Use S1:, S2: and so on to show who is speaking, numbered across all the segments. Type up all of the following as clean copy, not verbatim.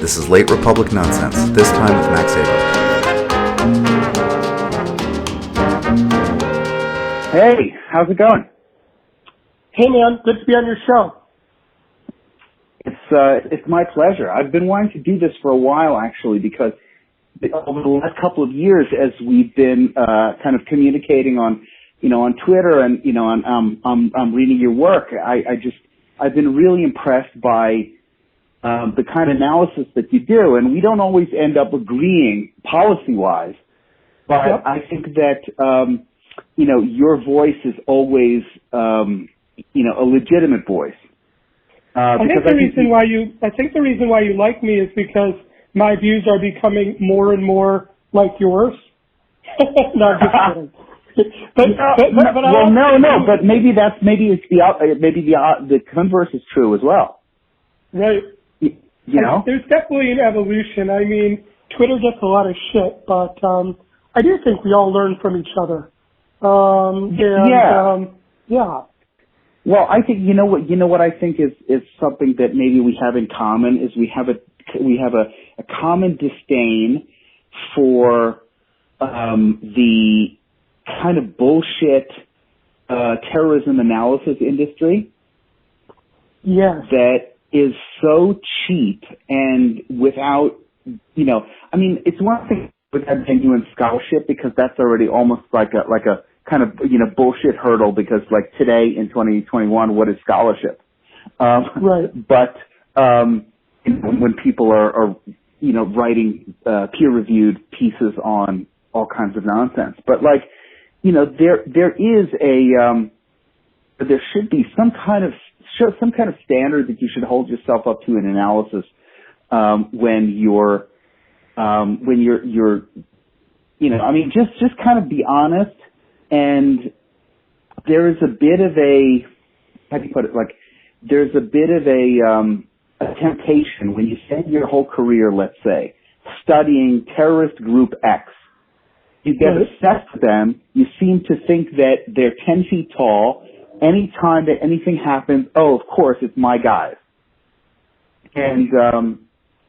S1: This is Late Republic Nonsense, this time with Max Abo.
S2: Hey, how's it going?
S3: Hey man, good to be on your show.
S2: It's my pleasure. I've been wanting to do this for a while, actually, because over the last couple of years, as we've been kind of communicating on Twitter, and I'm reading your work, I've been really impressed by the kind of analysis that you do, and we don't always end up agreeing policy-wise, but yep. I think that your voice is always a legitimate voice.
S3: I think the reason why you like me is because my views are becoming more and more like yours. Not just kidding. But maybe the converse is true as well.
S2: Right.
S3: There's definitely an evolution. I mean, Twitter gets a lot of shit, but I do think we all learn from each other. Yeah.
S2: Well, I think you know what I think is something that maybe we have in common is we have a common disdain for the kind of bullshit terrorism analysis industry.
S3: Yes.
S2: That is so cheap and without it's one thing without genuine scholarship, because that's already almost like a kind of bullshit hurdle, because like today in 2021, what is scholarship?
S3: Right.
S2: But when people are writing peer-reviewed pieces on all kinds of nonsense, but there should be some kind of standard that you should hold yourself up to in analysis when you're just kind of be honest. And there is a bit of a, how do you put it, there's a bit of a temptation when you spend your whole career, let's say, studying terrorist group X. You get obsessed with them. You seem to think that they're 10 feet tall. Any time that anything happens, oh, of course, it's my guys. And,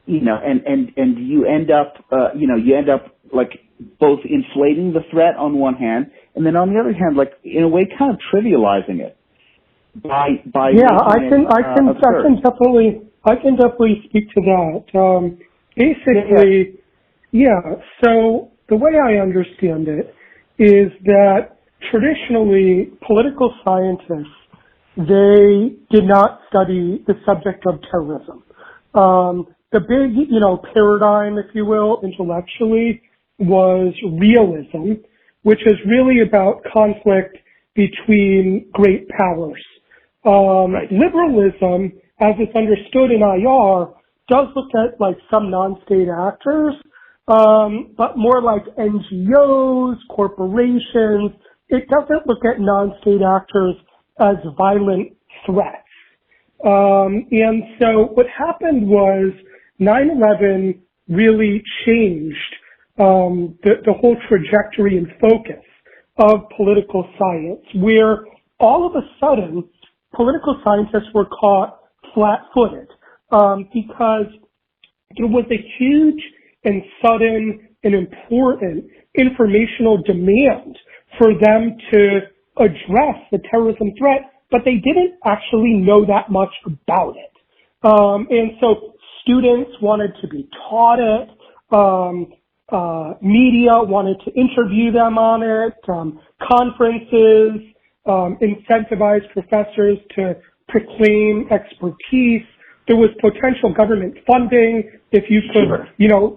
S2: and you end up like both inflating the threat on one hand, and then on the other hand, like in a way, kind of trivializing it by
S3: I can definitely speak to that. Basically, so the way I understand it is that traditionally political scientists, they did not study the subject of terrorism. The big, paradigm, if you will, intellectually was realism, which is really about conflict between great powers. Right. Liberalism, as it's understood in IR, does look at like some non-state actors, but more like NGOs, corporations. It doesn't look at non-state actors as violent threats. And so what happened was 9/11 really changed the whole trajectory and focus of political science, where all of a sudden political scientists were caught flat-footed because there was a huge and sudden and important informational demand for them to address the terrorism threat, but they didn't actually know that much about it. And so students wanted to be taught it, media wanted to interview them on it, conferences incentivized professors to proclaim expertise. There was potential government funding if you could,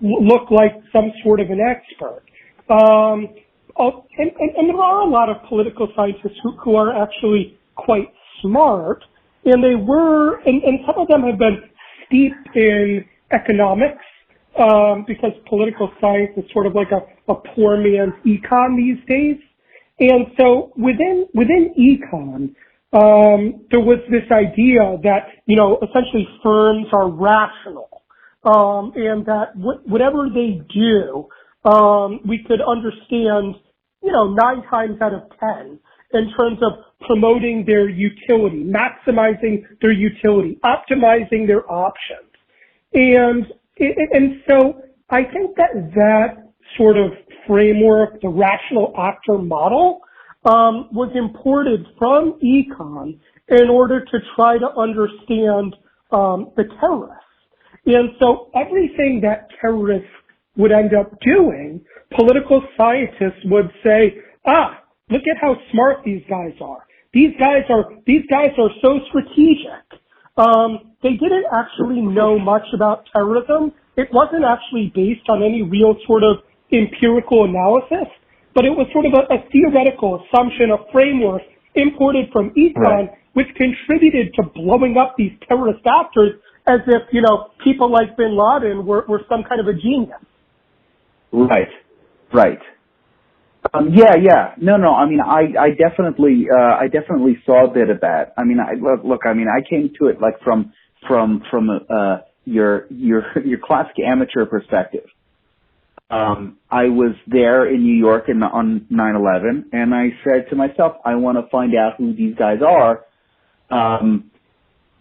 S3: look like some sort of an expert. And there are a lot of political scientists who are actually quite smart, and they were, and some of them have been steeped in economics, because political science is sort of like a poor man's econ these days. And so within econ, there was this idea that, essentially firms are rational, and that whatever they do, we could understand, 9 times out of 10 in terms of promoting their utility, maximizing their utility, optimizing their options. And And so I think that sort of framework, the rational actor model, was imported from econ in order to try to understand the terrorists. And so everything that terrorists would end up doing, political scientists would say, look at how smart these guys are. These guys are so strategic. They didn't actually know much about terrorism. It wasn't actually based on any real sort of empirical analysis, but it was sort of a theoretical assumption, a framework imported from econ, which contributed to blowing up these terrorist actors as if, people like bin Laden were some kind of a genius.
S2: Right. Yeah. No. I mean, I definitely saw a bit of that. I mean, I came to it like from your classic amateur perspective. I was there in New York on 9/11, and I said to myself, I want to find out who these guys are,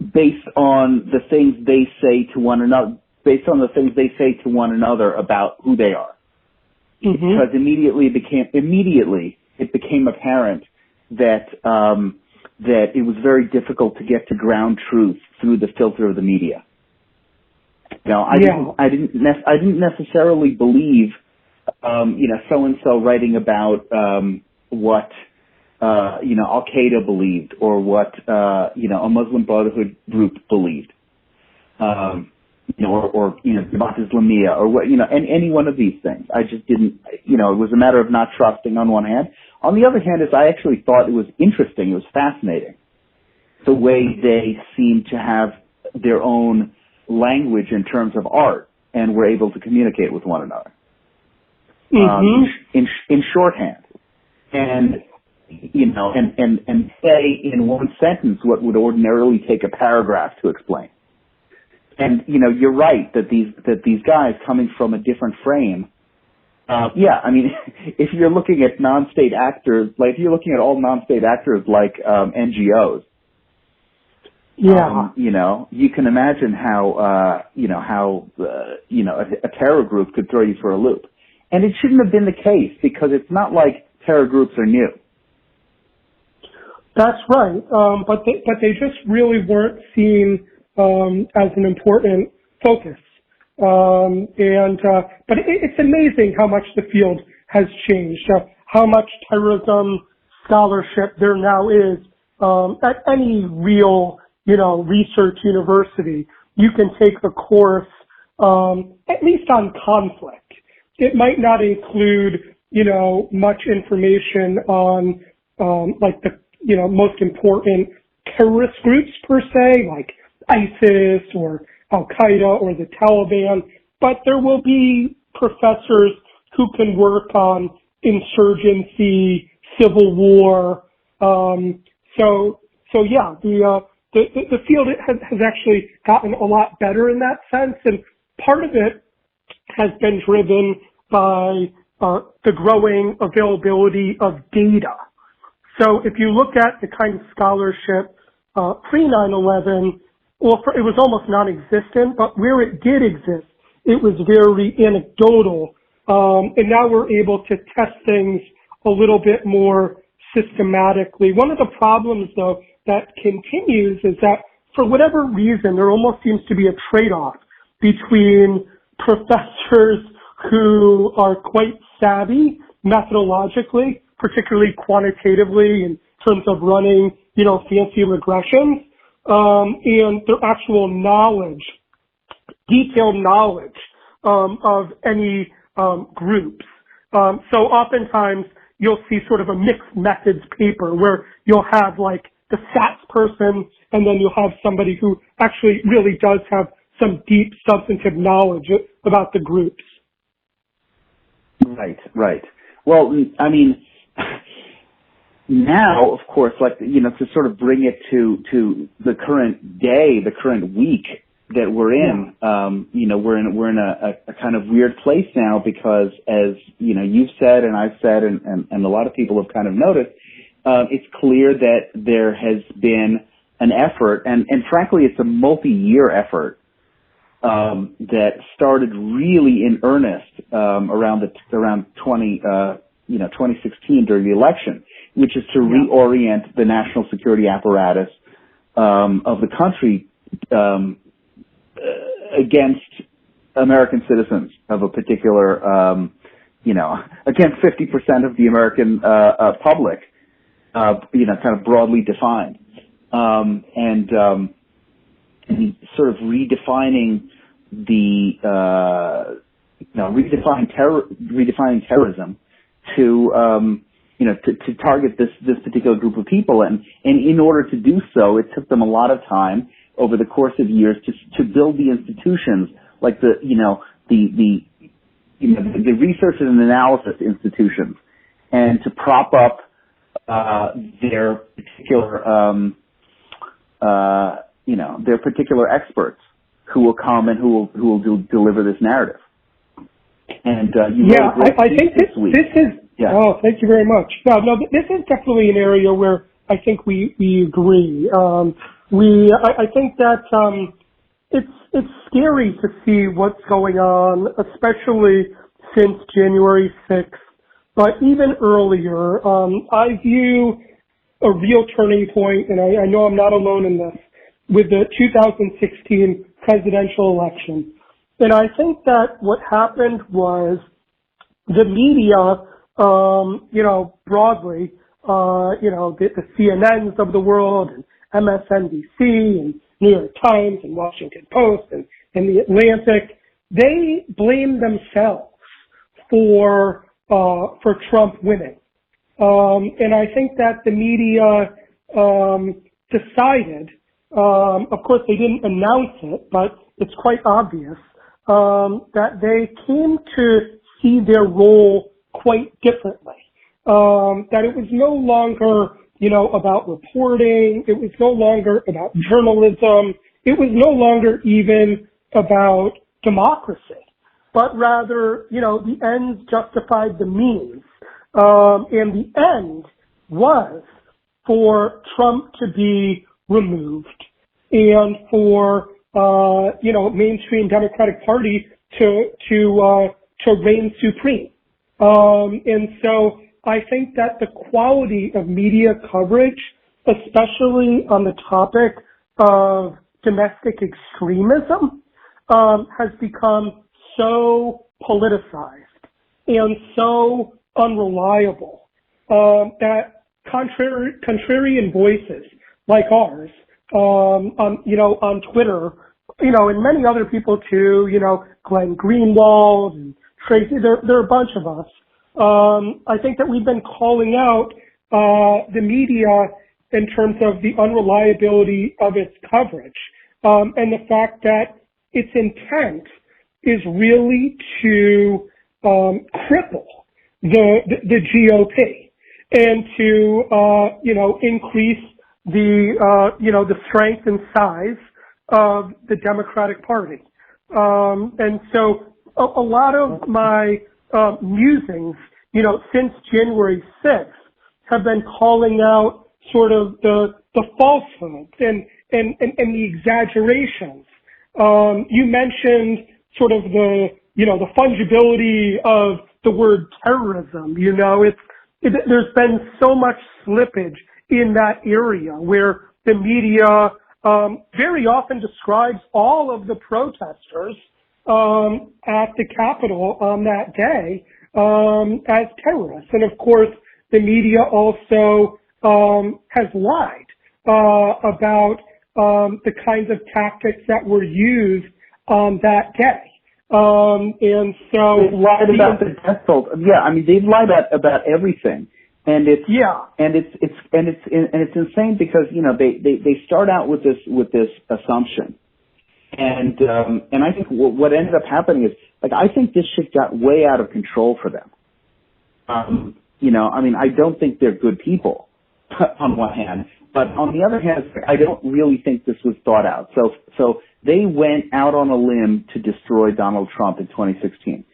S2: based on the things they say to one another, about who they are. Mm-hmm. Because immediately it became apparent that it was very difficult to get to ground truth through the filter of the media. I didn't necessarily believe, so and so writing about what Al Qaeda believed, or what a Muslim Brotherhood group believed, or Jamaat Islamiyah, or what, and any one of these things. I just didn't, it was a matter of not trusting on one hand. On the other hand, I actually thought it was interesting, it was fascinating, the way they seemed to have their own language in terms of art, and were able to communicate with one another, in shorthand, and say in one sentence what would ordinarily take a paragraph to explain. And you're right that these guys coming from a different frame. If you're looking at non-state actors, like if you're looking at all non-state actors like NGOs. Yeah. You can imagine how a terror group could throw you for a loop. And it shouldn't have been the case, because it's not like terror groups are new.
S3: That's right. But they just really weren't seen as an important focus. But it's amazing how much the field has changed, how much terrorism scholarship there now is at any real research university. You can take a course, at least on conflict. It might not include, much information on, like the, most important terrorist groups per se, like ISIS or Al Qaeda or the Taliban, but there will be professors who can work on insurgency, civil war. So yeah, the field has actually gotten a lot better in that sense, and part of it has been driven by the growing availability of data. So if you look at the kind of scholarship pre-9/11, it was almost non-existent, but where it did exist, it was very anecdotal, and now we're able to test things a little bit more systematically. One of the problems, though, that continues is that for whatever reason, there almost seems to be a trade-off between professors who are quite savvy methodologically, particularly quantitatively in terms of running, fancy regressions, and their actual knowledge, detailed knowledge of any groups. So oftentimes you'll see sort of a mixed methods paper where you'll have like the stats person, and then you'll have somebody who actually really does have some deep substantive knowledge about the groups.
S2: Right. Well, I mean, now, of course, like, to sort of bring it to the current day, the current week that we're in, we're in a kind of weird place now, because as, you've said and I've said and a lot of people have kind of noticed, it's clear that there has been an effort, and frankly, it's a multi-year effort that started really in earnest around 2016 during the election, which is to reorient the national security apparatus of the country against American citizens of a particular, against 50% of the American public, kind of broadly defined, and sort of redefining redefining terrorism to to target this particular group of people, and in order to do so, it took them a lot of time over the course of years to build the institutions like the research and analysis institutions, and to prop up their particular experts who will come and who will deliver this narrative. And
S3: I think this is. Yeah. Oh, thank you very much. No, this is definitely an area where I think we agree. I think that it's scary to see what's going on, especially since January 6th. But even earlier, I view a real turning point, and I know I'm not alone in this, with the 2016 presidential election. And I think that what happened was the media, broadly, the CNNs of the world, and MSNBC, and New York Times, and Washington Post, and the Atlantic, they blame themselves for Trump winning. And I think that the media decided, of course they didn't announce it, but it's quite obvious, that they came to see their role quite differently. That it was no longer, about reporting. It was no longer about journalism. It was no longer even about democracy, but rather, the ends justified the means. And the end was for Trump to be removed and for, mainstream Democratic Party to reign supreme. And so I think that the quality of media coverage, especially on the topic of domestic extremism, has become so politicized and so unreliable that contrarian voices like ours on Twitter, and many other people too, Glenn Greenwald and Tracy, there are a bunch of us. I think that we've been calling out the media in terms of the unreliability of its coverage, and the fact that its intent is really to cripple the GOP and to increase the strength and size of the Democratic Party. And so a lot of my musings, since January 6th have been calling out sort of the falsehoods and the exaggerations. You mentioned sort of the fungibility of the word terrorism. There's been so much slippage in that area where the media very often describes all of the protesters at the Capitol on that day as terrorists. And of course, the media also has lied about the kinds of tactics that were used on that day. And so
S2: they've lied about the death toll. Yeah, I mean they've lied about everything, and it's insane because they start out with this assumption, and I think what ended up happening is I think this shit got way out of control for them. I don't think they're good people on one hand, but on the other hand, I don't really think this was thought out. So they went out on a limb to destroy Donald Trump in 2016.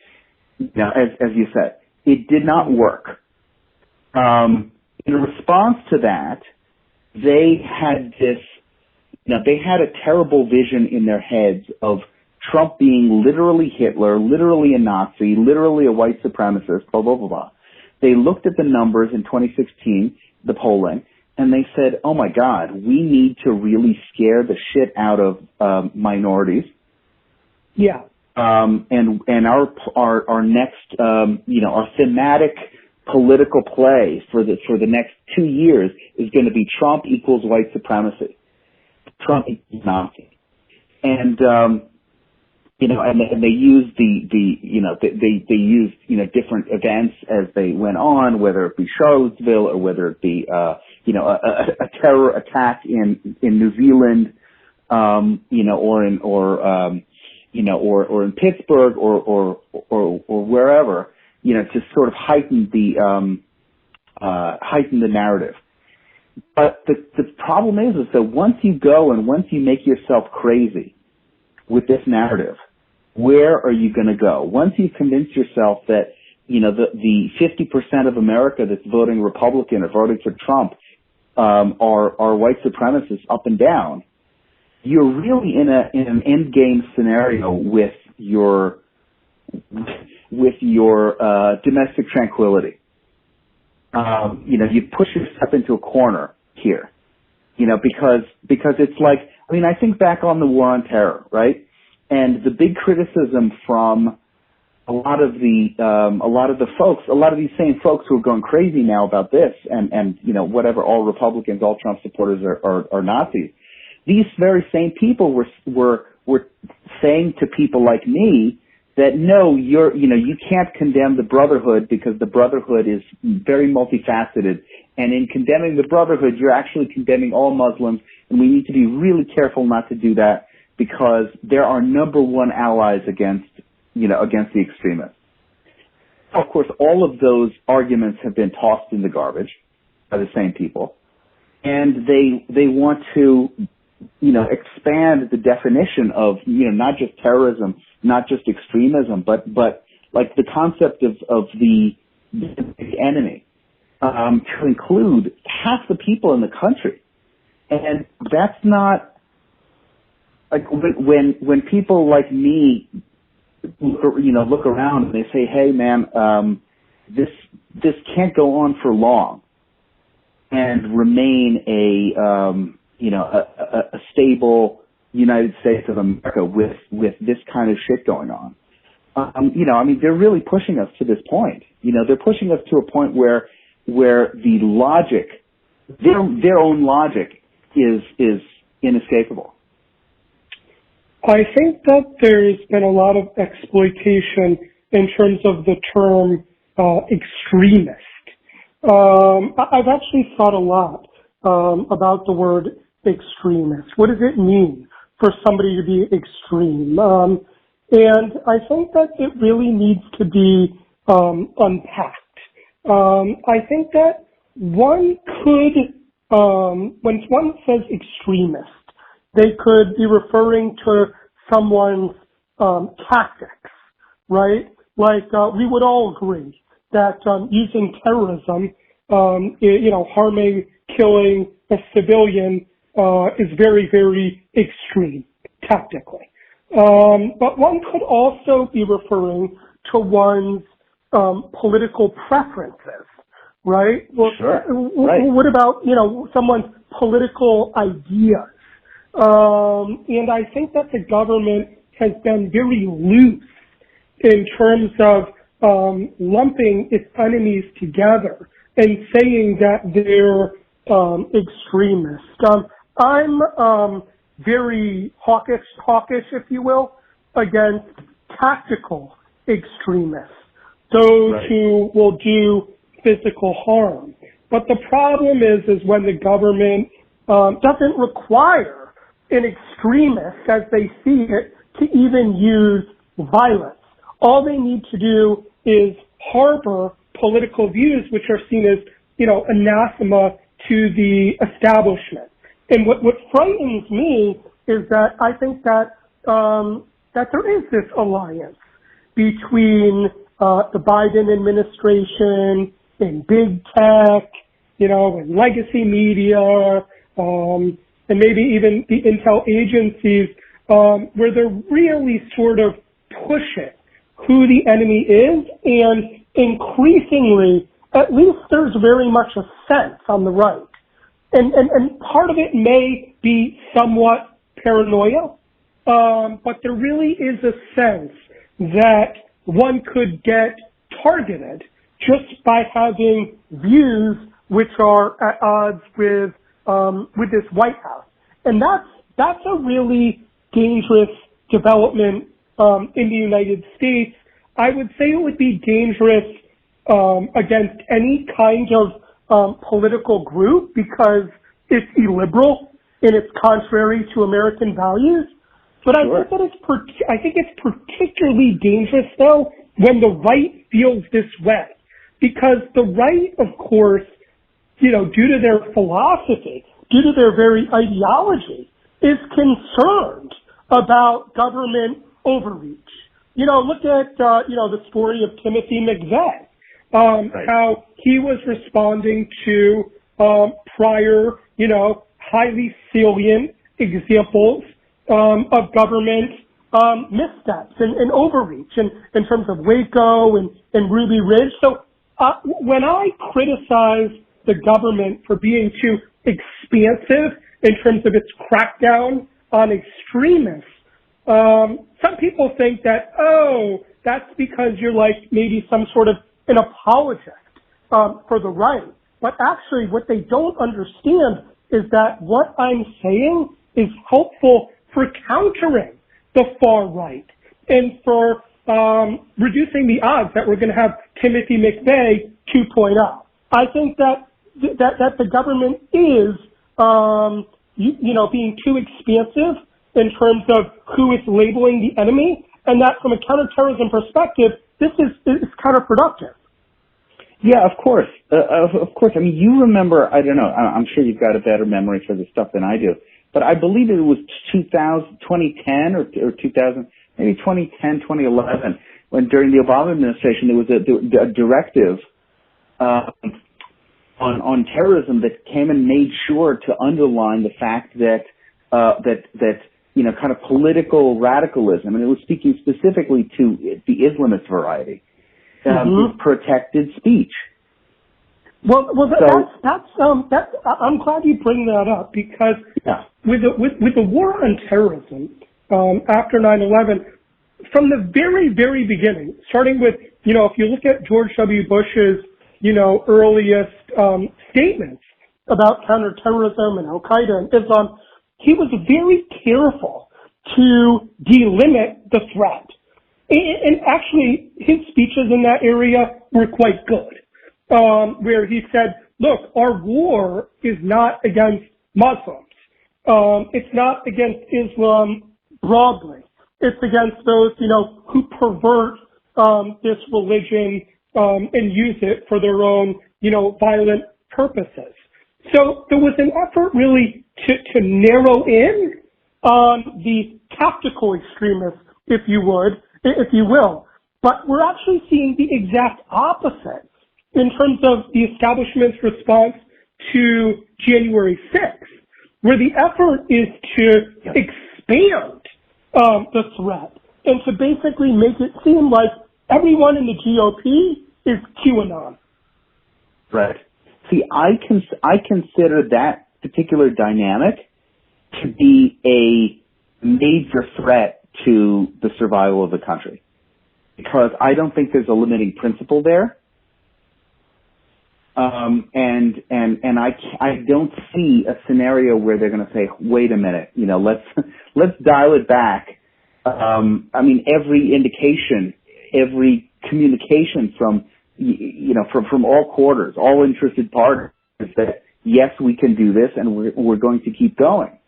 S2: Now, as you said, it did not work. In response to that, they had a terrible vision in their heads of Trump being literally Hitler, literally a Nazi, literally a white supremacist, blah, blah, blah, blah. They looked at the numbers in 2016, the polling, and they said, oh my God, we need to really scare the shit out of minorities.
S3: Yeah.
S2: And our next, our thematic political play for the next 2 years is going to be Trump equals white supremacy. Trump equals Nazi. And, and they used they used, different events as they went on, whether it be Charlottesville or whether it be, a terror attack in New Zealand, or in Pittsburgh or wherever, to sort of heighten the narrative. But the problem is that once you go and once you make yourself crazy with this narrative, where are you going to go? Once you've convinced yourself that, the 50% of America that's voting Republican or voting for Trump, are white supremacists up and down, you're really in an end game scenario with your domestic tranquility. You push yourself into a corner here, because it's like, I think back on the war on terror, right? And the big criticism from a lot of these same folks who are going crazy now about this and whatever, all Republicans, all Trump supporters are Nazis. These very same people were saying to people like me that no, you can't condemn the Brotherhood because the Brotherhood is very multifaceted, and in condemning the Brotherhood, you're actually condemning all Muslims, and we need to be really careful not to do that because they're our number one allies against the extremists. Of course, all of those arguments have been tossed in the garbage by the same people, and they want to expand the definition of, not just terrorism, not just extremism, but like the concept of the enemy, to include half the people in the country. And that's not, like, when people like me, look around and they say, hey man, this can't go on for long and remain a stable United States of America with this kind of shit going on. They're really pushing us to this point. They're pushing us to a point where the logic, their own logic is inescapable.
S3: I think that there's been a lot of exploitation in terms of the term extremist. I've actually thought a lot about the word extremist. What does it mean for somebody to be extreme? And I think that it really needs to be unpacked. I think that one could, when one says extremist, they could be referring to someone's tactics, right? Like we would all agree that using terrorism, harming, killing a civilian is very, very extreme tactically. But one could also be referring to one's political preferences, right? Well,
S2: sure. Right.
S3: What about, someone's political ideas? And I think that the government has been very loose in terms of lumping its enemies together and saying that they're extremists. I'm very hawkish, if you will, against tactical extremists, those who will do physical harm. But the problem is when the government doesn't require an extremist, as they see it, to even use violence. All they need to do is harbor political views which are seen as, anathema to the establishment. And what frightens me is that I think that that there is this alliance between the Biden administration and big tech, and legacy media, and maybe even the intel agencies where they're really sort of pushing who the enemy is, and increasingly, at least there's very much a sense on the right. And part of it may be somewhat paranoia, but there really is a sense that one could get targeted just by having views which are at odds with this White House. And that's a really dangerous development in the United States. I would say it would be dangerous against any kind of political group because it's illiberal and it's contrary to American values. But
S2: Sure.
S3: I think it's particularly dangerous though when the right feels this way, because the right, of course, due to their philosophy, due to their very ideology, is concerned about government overreach. Look at, the story of Timothy McVeigh,
S2: Right.
S3: how he was responding to prior, highly salient examples of government missteps and overreach in terms of Waco and Ruby Ridge. So when I criticize the government for being too expansive in terms of its crackdown on extremists, some people think that, that's because you're like maybe some sort of an apologist for the right. But actually what they don't understand is that what I'm saying is helpful for countering the far right and for reducing the odds that we're going to have Timothy McVeigh 2.0. I think that the government is, being too expansive in terms of who it's labeling the enemy, and that from a counterterrorism perspective, this is counterproductive.
S2: Yeah, of course. Of course. I mean, you remember, I don't know, I'm sure you've got a better memory for this stuff than I do, but I believe it was 2010 or 2000, maybe 2010, 2011, when during the Obama administration there was a directive on terrorism that came and made sure to underline the fact that kind of political radicalism, and it was speaking specifically to the Islamist variety, protected speech.
S3: Well, I'm glad you bring that up because with the war on terrorism after 9/11, from the very, very beginning, starting with if you look at George W. Bush's earliest statements about counterterrorism and Al Qaeda and Islam, he was very careful to delimit the threat. And actually, his speeches in that area were quite good, where he said, look, our war is not against Muslims. It's not against Islam broadly. It's against those, who pervert this religion and use it for their own, violent purposes. So there was an effort really to narrow in on the tactical extremists, if you will. But we're actually seeing the exact opposite in terms of the establishment's response to January 6th, where the effort is to expand the threat and to basically make it seem like everyone in the GOP is QAnon.
S2: Right. See, I consider that particular dynamic to be a major threat to the survival of the country, because I don't think there's a limiting principle there, and I don't see a scenario where they're going to say, wait a minute, let's dial it back. I mean, every indication, every communication from all quarters, all interested parties, that yes, we can do this, and we're going to keep going.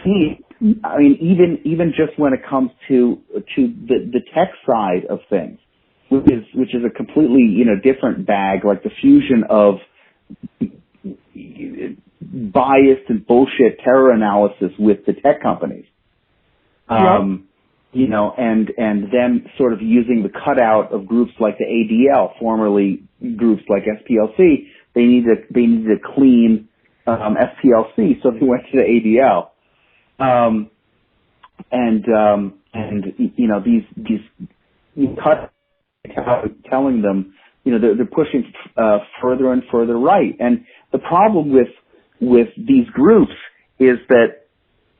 S2: See, I mean, even just when it comes to the tech side of things, which is a completely different bag, like the fusion of biased and bullshit terror analysis with the tech companies. And then sort of using the cutout of groups like the ADL, formerly groups like SPLC. They needed to clean SPLC, so they went to the ADL. you know, these cut telling them, you know, they're pushing further and further right. And the problem with these groups is that,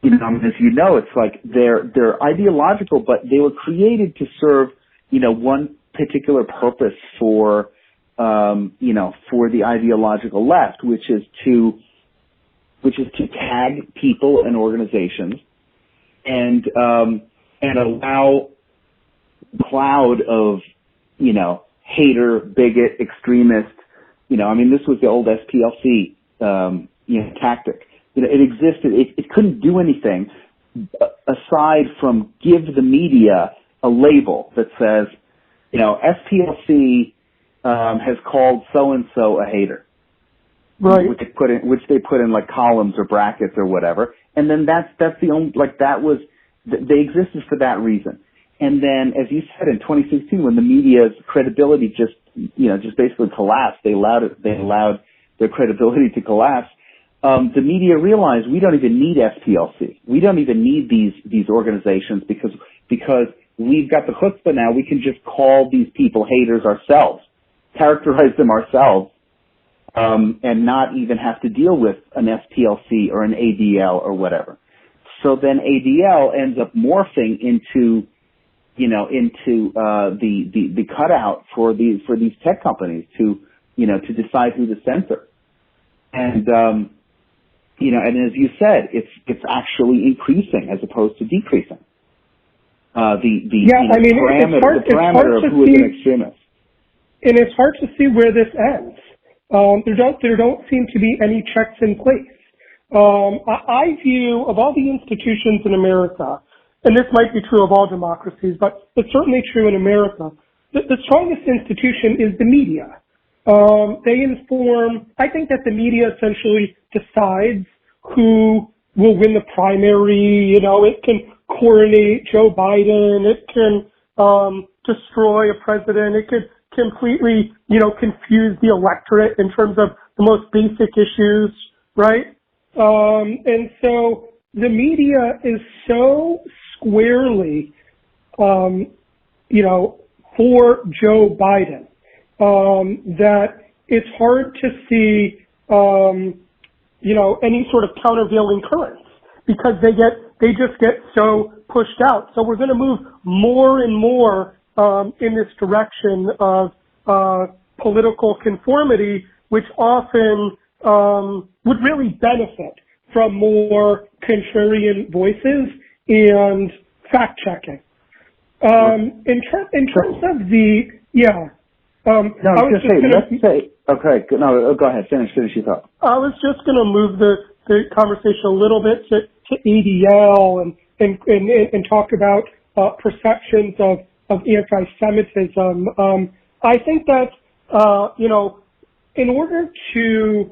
S2: you know, as you know, it's like they're ideological, but they were created to serve, you know, one particular purpose for, you know, for the ideological left, which is to tag people and organizations and allow a cloud of, you know, hater, bigot, extremist, you know, I mean, this was the old SPLC, you know, tactic. You know, it existed. It couldn't do anything aside from give the media a label that says, you know, SPLC has called so-and-so a hater.
S3: Right.
S2: Which they put in like columns or brackets or whatever. And then that's the only, like they existed for that reason. And then, as you said, in 2016, when the media's credibility just basically collapsed, they allowed their credibility to collapse. The media realized we don't even need SPLC. We don't even need these organizations because we've got the chutzpah now. We can just call these people haters ourselves, characterize them ourselves, and not even have to deal with an SPLC or an ADL or whatever. So then ADL ends up morphing into the cutout for these tech companies to decide who to censor. And, you know, and as you said, it's actually increasing as opposed to decreasing. The parameter of who is an extremist.
S3: And it's hard to see where this ends. There don't seem to be any checks in place. I view, of all the institutions in America, and this might be true of all democracies, but it's certainly true in America, the strongest institution is the media. They inform, I think that the media essentially decides who will win the primary. You know, it can coronate Joe Biden. It can destroy a president. It could completely, you know, confuse the electorate in terms of the most basic issues, right? And so the media is so squarely, you know, for Joe Biden, that it's hard to see, you know, any sort of countervailing currents because they just get so pushed out. So we're going to move more and more in this direction of political conformity, which often would really benefit from more contrarian voices and fact checking. In terms of the
S2: okay. No, go ahead. Finish your thought.
S3: I was just going to move the conversation a little bit to ADL and talk about perceptions of anti-Semitism. I think that you know, in order to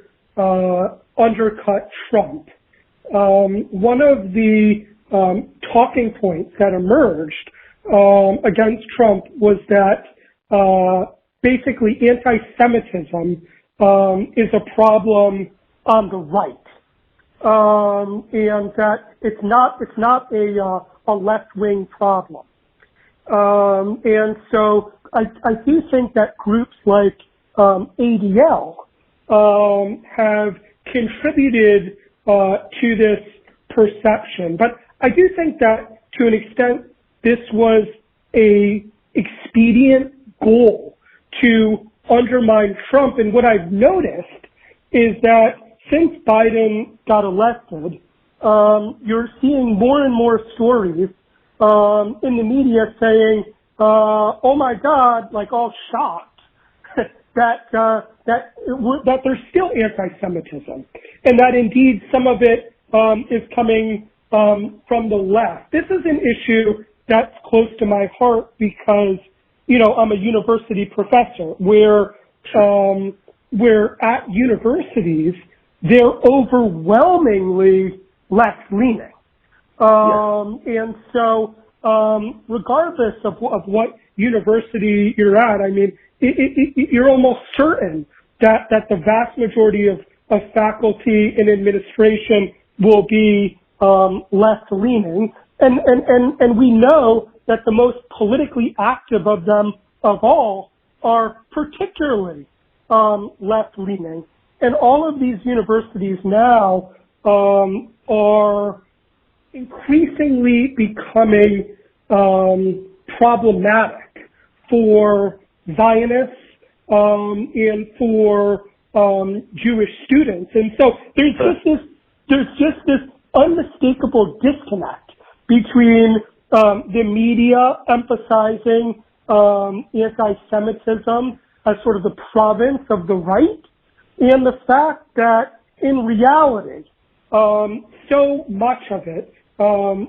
S3: undercut Trump, one of the talking points that emerged against Trump was that basically anti-Semitism is a problem on the right, and that it's not a left-wing problem. And so I do think that groups like ADL have contributed to this perception. But I do think that to an extent this was a expedient goal to undermine Trump. And what I've noticed is that since Biden got elected, you're seeing more and more stories in the media saying, oh my God, like all shocked that there's still anti-Semitism, and that indeed some of it is coming from the left. This is an issue that's close to my heart because, you know, I'm a university professor where at universities they're overwhelmingly left-leaning. And so regardless of what university you're at, I mean, you're almost certain that the vast majority of faculty and administration will be left-leaning. and we know that the most politically active of them of all are particularly left-leaning. And all of these universities now are increasingly becoming problematic for Zionists and for Jewish students. And so there's just this unmistakable disconnect between the media emphasizing anti-Semitism as sort of the province of the right, and the fact that in reality, so much of it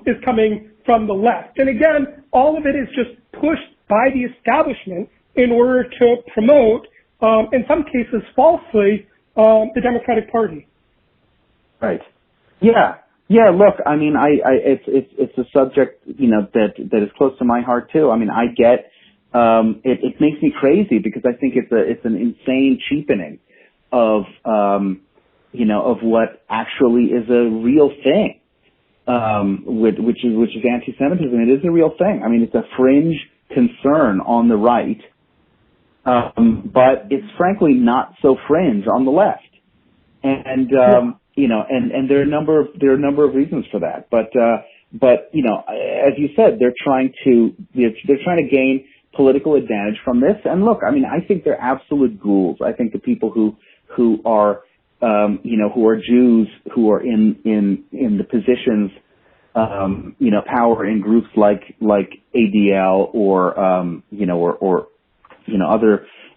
S3: is coming from the left. And again, all of it is just pushed by the establishment in order to promote, in some cases falsely, the Democratic Party.
S2: Right. Yeah. Yeah. Look, I mean, it's a subject, that is close to my heart too. I mean, I get, it makes me crazy because I think it's an insane cheapening of what actually is a real thing, which is anti-Semitism. It is a real thing. I mean, it's a fringe concern on the right, but it's frankly not so fringe on the left. And and there are a number of reasons for that. But as you said, they're trying to gain political advantage from this. And look, I mean, I think they're absolute ghouls. I think the people who are Jews, who are in the positions, power in groups like ADL or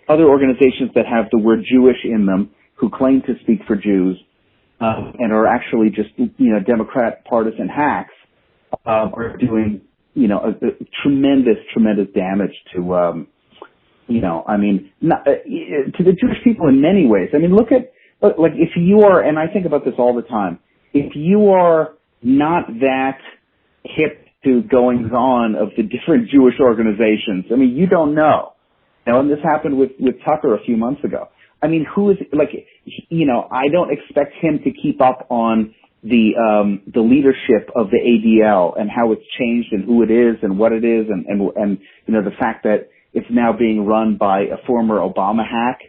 S2: other organizations that have the word Jewish in them, who claim to speak for Jews, and are actually just, Democrat partisan hacks, are doing, a tremendous damage to, to the Jewish people in many ways. I mean, look at, like, if you are, and I think about this all the time, if you are not that hip to goings on of the different Jewish organizations, I mean, you don't know. And this happened with Tucker a few months ago. I mean, who is, like, I don't expect him to keep up on the leadership of the ADL and how it's changed and who it is and what it is and the fact that it's now being run by a former Obama hack,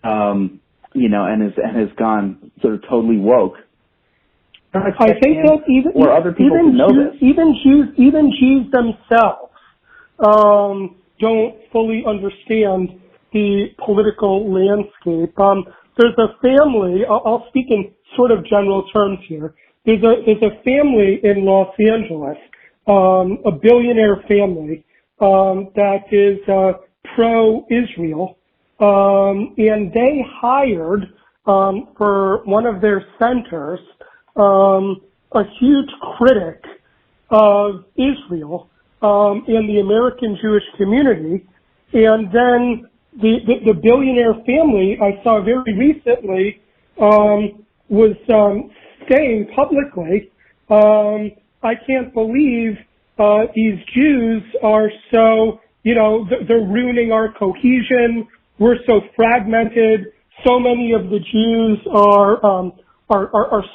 S2: and has gone sort of totally woke.
S3: I think that even
S2: other people
S3: even
S2: know
S3: Jews,
S2: this.
S3: even Jews themselves don't fully understand the political landscape. There's a family. I'll speak in sort of general terms here. There's a family in Los Angeles, a billionaire family that is pro-Israel, and they hired for one of their centers a huge critic of Israel and the American Jewish community, and then the billionaire family I saw very recently was saying publicly, I can't believe these Jews are so, they're ruining our cohesion. We're so fragmented. So many of the Jews are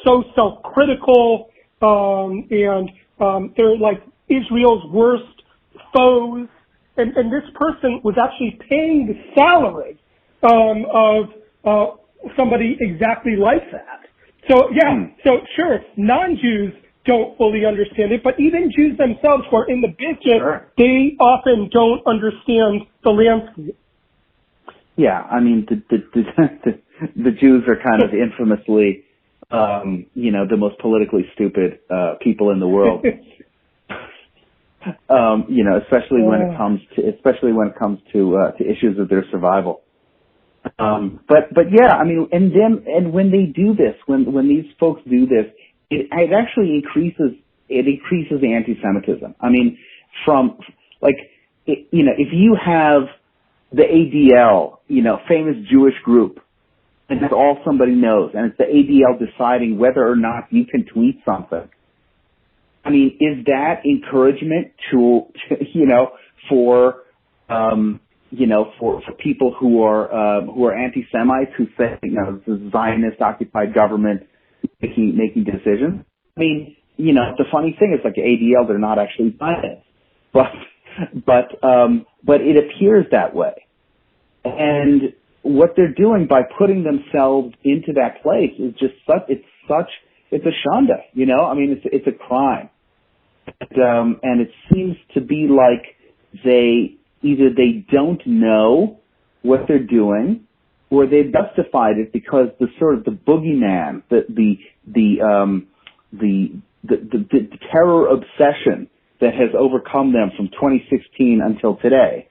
S3: so self-critical, and they're like Israel's worst foes. And this person was actually paying the salary of somebody exactly like that. So so sure, non-Jews don't fully understand it, but even Jews themselves who are in the business, they often don't understand the landscape.
S2: Yeah, I mean, the Jews are kind of infamously, the most politically stupid people in the world. Especially when it comes to issues of their survival. But yeah, I mean, and when they do this, when these folks do this, it actually increases anti-Semitism. I mean, if you have the ADL, famous Jewish group, and that's all somebody knows, and it's the ADL deciding whether or not you can tweet something. I mean, is that encouragement for people who are anti-Semites who say, this is a Zionist occupied government making decisions? I mean, the funny thing is, like, ADL, they're not actually buying it, but it appears that way. And what they're doing by putting themselves into that place is just it's a shanda, I mean, it's a crime. And it seems to be like they don't know what they're doing, or they've justified it because the boogeyman, the terror obsession that has overcome them from 2016 until today,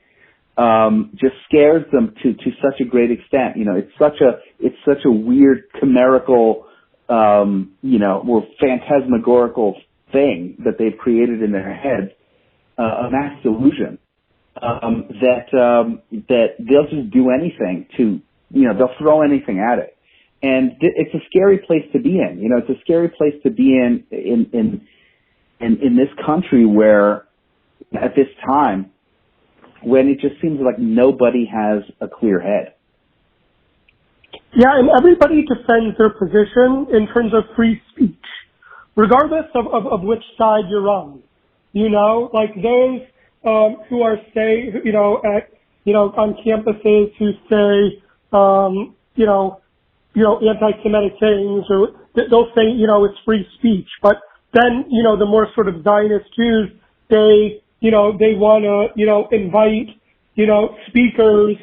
S2: just scares them to such a great extent. It's such a weird chimerical, or phantasmagorical thing that they've created in their heads, a mass delusion, that they'll just do anything they'll throw anything at it. And it's a scary place to be in. It's a scary place to be in this country where, at this time, when it just seems like nobody has a clear head.
S3: Yeah, and everybody defends their position in terms of free speech, regardless of which side you're on. Like those who are, say, on campuses who say, anti-Semitic things, or they'll say, it's free speech. But then, the more sort of Zionist Jews, they want to, invite, speakers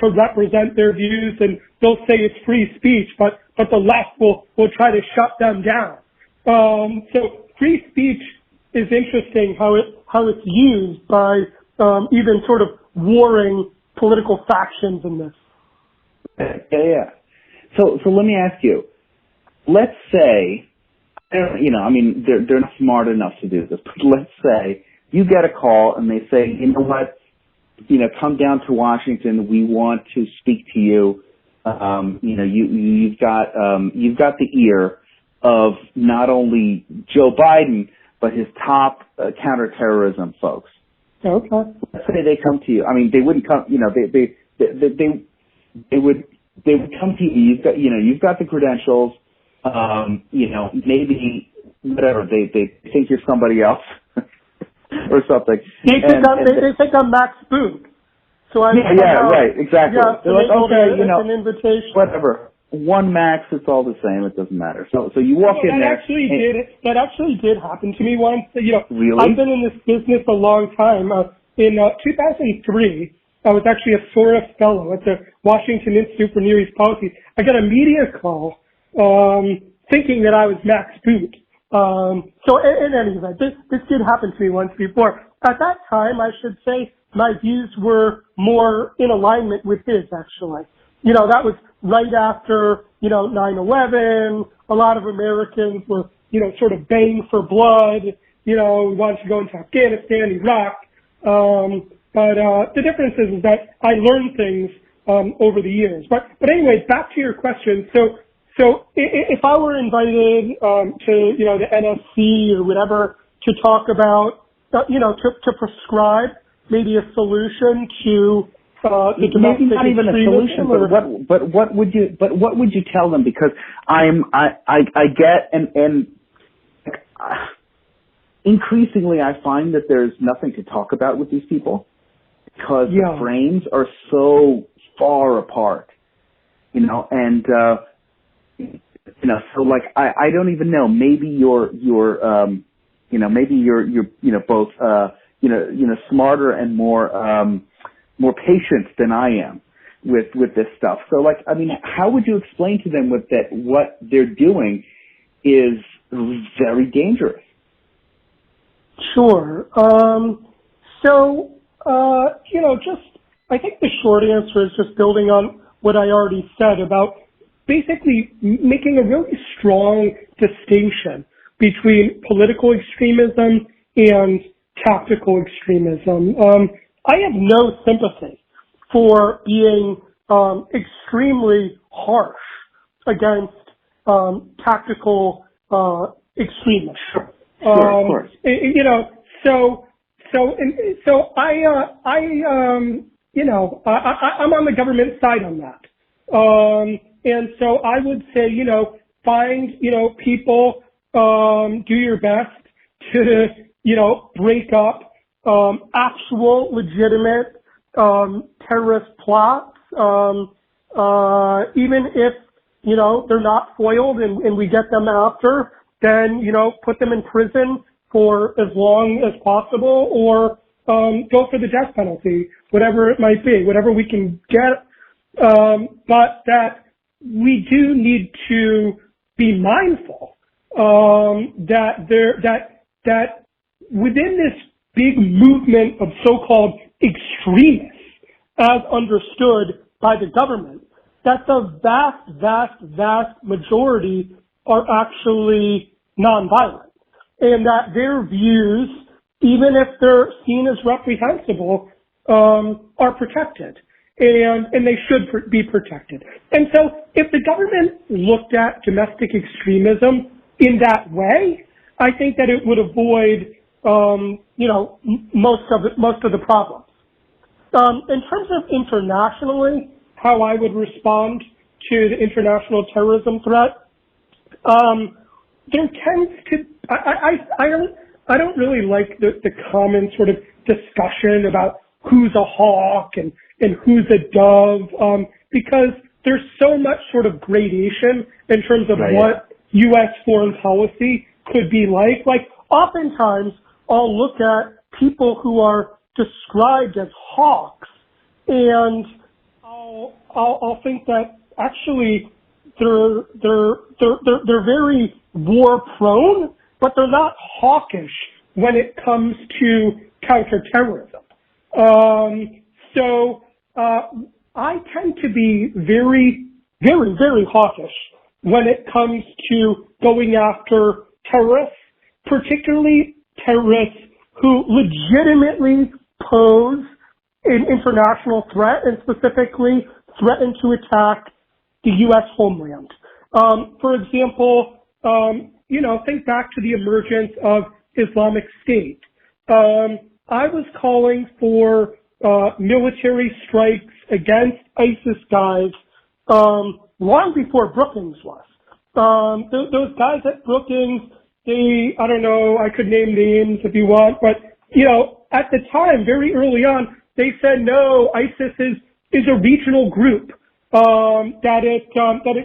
S3: to represent their views, and they'll say it's free speech, but the left will try to shut them down. So free speech is interesting how it's used by even sort of warring political factions in this.
S2: Yeah. So let me ask you. Let's say, they're not smart enough to do this, but let's say you get a call and they say, you know what, come down to Washington. We want to speak to you. You've got the ear of not only Joe Biden, but his top counterterrorism folks.
S3: Okay.
S2: Let's say they come to you. I mean, they wouldn't come. They would come to you. You've got the credentials. Maybe whatever they think you're somebody else or something.
S3: They think I'm Max Boot. So right,
S2: exactly.
S3: Yeah,
S2: they're like, okay,
S3: an invitation.
S2: Whatever. One Max, it's all the same. It doesn't matter. So you walk in there.
S3: That actually did happen to me once.
S2: Really?
S3: I've been in this business a long time. In 2003, I was actually a Soros fellow at the Washington Institute for Near East Policy. I got a media call thinking that I was Max Boot. So in any event, this did happen to me once before. At that time, I should say, my views were more in alignment with his, actually. That was right after, 9/11. A lot of Americans were, sort of baying for blood. We wanted to go into Afghanistan, Iraq. But the difference is that I learned things over the years. But anyway, back to your question. So if I were invited to the NSC or whatever to talk about to prescribe maybe a solution to the domestic
S2: maybe not even a solution, but what would you tell them? Because I get and increasingly I find that there's nothing to talk about with these people because the frames are so far apart, and so like I don't even know. Maybe you're both smarter and more patient than I am with this stuff. So like, I mean, how would you explain to them that what they're doing is very dangerous?
S3: Sure. I think the short answer is just building on what I already said about basically making a really strong distinction between political extremism and tactical extremism. I have no sympathy for being extremely harsh against tactical extremists.
S2: Sure, of course.
S3: I'm on the government side on that. And so I would say, find, people do your best to, break up actual legitimate terrorist plots, even if, they're not foiled and we get them after, then, put them in prison for as long as possible or go for the death penalty, whatever it might be, whatever we can get. But that we do need to be mindful that within this big movement of so-called extremists, as understood by the government, that the vast majority are actually nonviolent, and that their views, even if they're seen as reprehensible, are protected, and they should be protected. And so, if the government looked at domestic extremism in that way, I think that it would avoid, most of the problems. In terms of internationally, how I would respond to the international terrorism threat, there tends to, I don't really like the common sort of discussion about who's a hawk and who's a dove, because there's so much sort of gradation in terms of what U.S. foreign policy could be like. Like, oftentimes, I'll look at people who are described as hawks, and I'll think that actually they're very war prone, but they're not hawkish when it comes to counterterrorism. So I tend to be very, very, very hawkish when it comes to going after terrorists, particularly terrorists who legitimately pose an international threat and specifically threaten to attack the U.S. homeland. For example, think back to the emergence of Islamic State. I was calling for military strikes against ISIS guys long before Brookings was. Those guys at Brookings, I don't know, I could name names if you want, but, at the time, very early on, they said, no, ISIS is a regional group, that it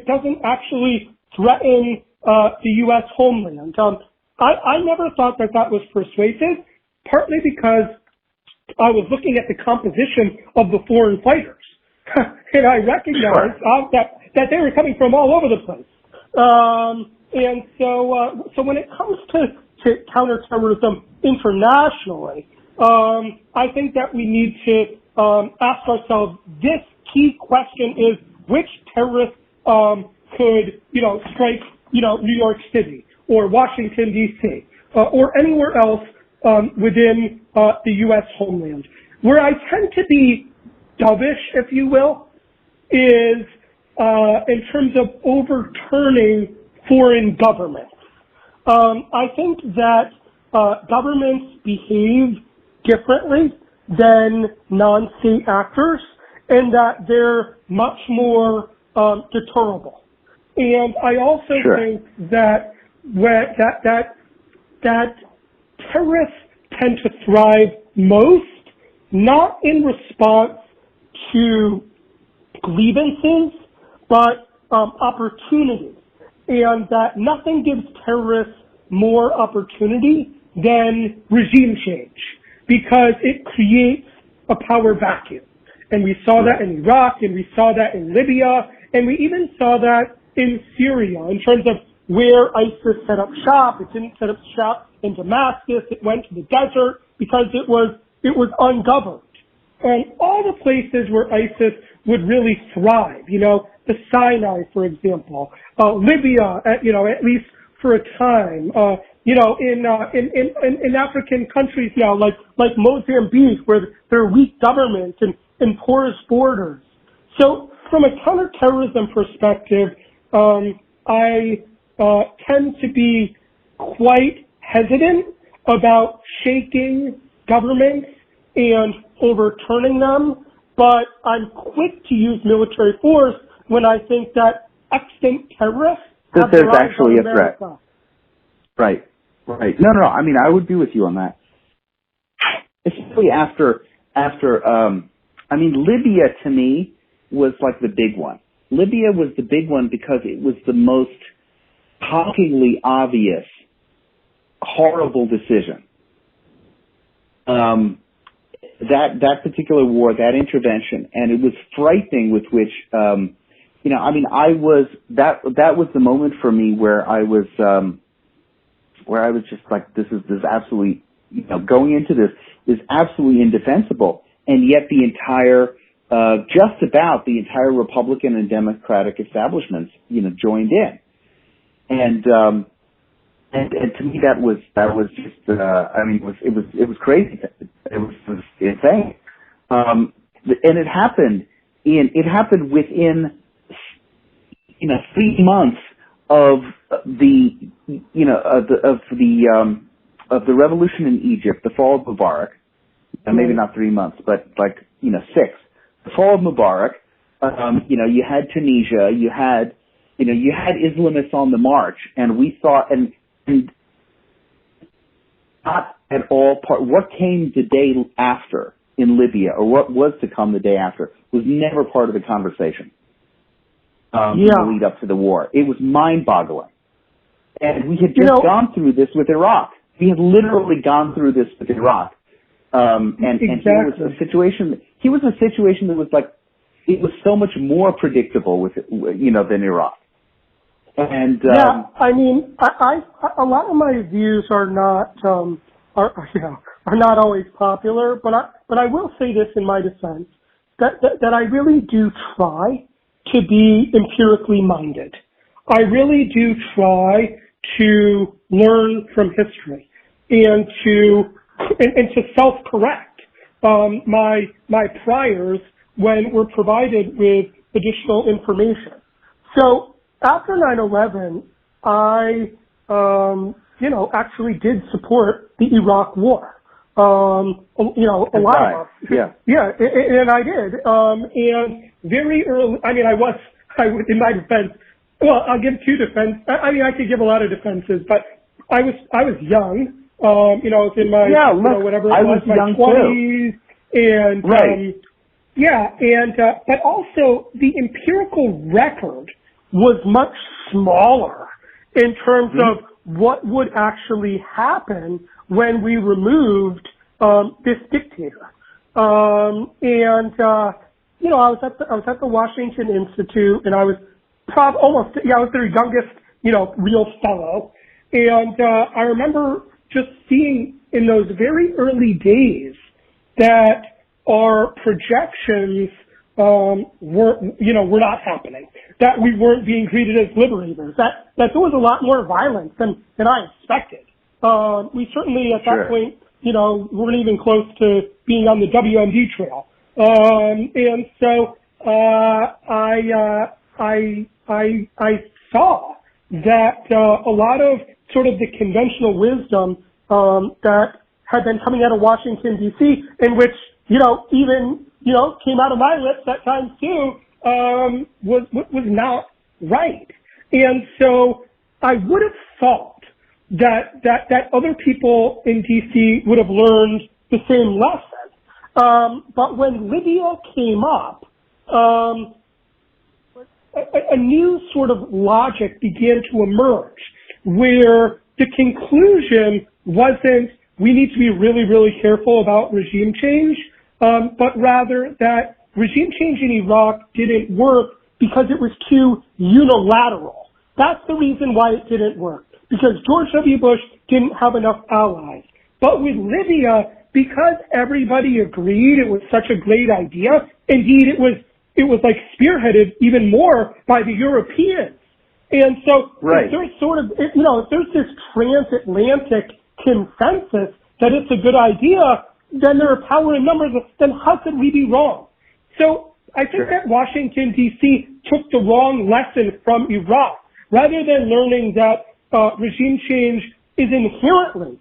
S3: doesn't actually threaten the U.S. homeland. I never thought that was persuasive, partly because I was looking at the composition of the foreign fighters, and I recognized that they were coming from all over the place. And so when it comes to counterterrorism internationally, I think that we need to ask ourselves this key question: is which terrorist could strike New York City or Washington D.C. Or anywhere else within the U.S. homeland? Where I tend to be dovish, if you will, is in terms of overturning foreign governments. I think that governments behave differently than non-state actors, and that they're much more deterrable. And I also think that that terrorists tend to thrive most not in response to grievances, but opportunities, and that nothing gives terrorists more opportunity than regime change, because it creates a power vacuum. And we saw that in Iraq, and we saw that in Libya, and we even saw that in Syria in terms of where ISIS set up shop. It didn't set up shop in Damascus. It went to the desert because it was ungoverned. And all the places where ISIS would really thrive, the Sinai, for example, Libya, at least for a time, in African countries now, like Mozambique, where there are weak governments and porous borders. So from a counterterrorism perspective, I tend to be quite hesitant about shaking governments and overturning them, but I'm quick to use military force when I think that extant terrorists have
S2: there's actually a threat. Right. No. I mean, I would be with you on that. Especially after, Libya to me was like the big one. Libya was the big one because it was the most shockingly obvious, horrible decision. That particular war, that intervention, and it was frightening with which, that was the moment for me where I was just like, this is absolutely, going into this is absolutely indefensible, and yet the entire, just about the entire Republican and Democratic establishments, joined in, and to me that was just, it was crazy, it was insane, and it happened within, 3 months of the revolution in Egypt, the fall of Mubarak, maybe not 3 months, but 6. The fall of Mubarak, you had Tunisia, you had Islamists on the march, and we thought, and not at all what came the day after in Libya, or what was to come the day after, was never part of the conversation. In the lead up to the war. It was mind-boggling. And we had just gone through this with Iraq. We had literally gone through this with Iraq. And he was a situation that was like, it was so much more predictable with, than Iraq. And,
S3: a lot of my views are not always popular, but I will say this in my defense, that I really do try to be empirically minded. I really do try to learn from history and to self-correct my priors when we're provided with additional information. So after 9/11, I actually did support the Iraq War. A lot of us. Yeah, and I did. And very early, in my defense, well, I'll give two defense. I could give a lot of defenses, but I was young. I was in my, my 20s. And, but also the empirical record was much smaller in terms of what would actually happen when we removed this dictator. I was at the Washington Institute, and I was I was their youngest, real fellow. And I remember just seeing in those very early days that our projections were not happening, that we weren't being treated as liberators, that there was a lot more violence than I expected. We certainly at that point, weren't even close to being on the WMD trail. And so I saw that a lot of sort of the conventional wisdom that had been coming out of Washington, D.C., in which, even came out of my lips at times too, was not right. And so I would have thought that other people in D.C. would have learned the same lesson. But when Libya came up, a new sort of logic began to emerge where the conclusion wasn't we need to be really, really careful about regime change, but rather that regime change in Iraq didn't work because it was too unilateral. That's the reason why it didn't work, because George W. Bush didn't have enough allies. But with Libya, because everybody agreed it was such a great idea, indeed it was like spearheaded even more by the Europeans. And so if there's sort of, if there's this transatlantic consensus that it's a good idea, then there are power in numbers, then how could we be wrong? So I think that Washington, D.C. took the wrong lesson from Iraq. Rather than learning that regime change is inherently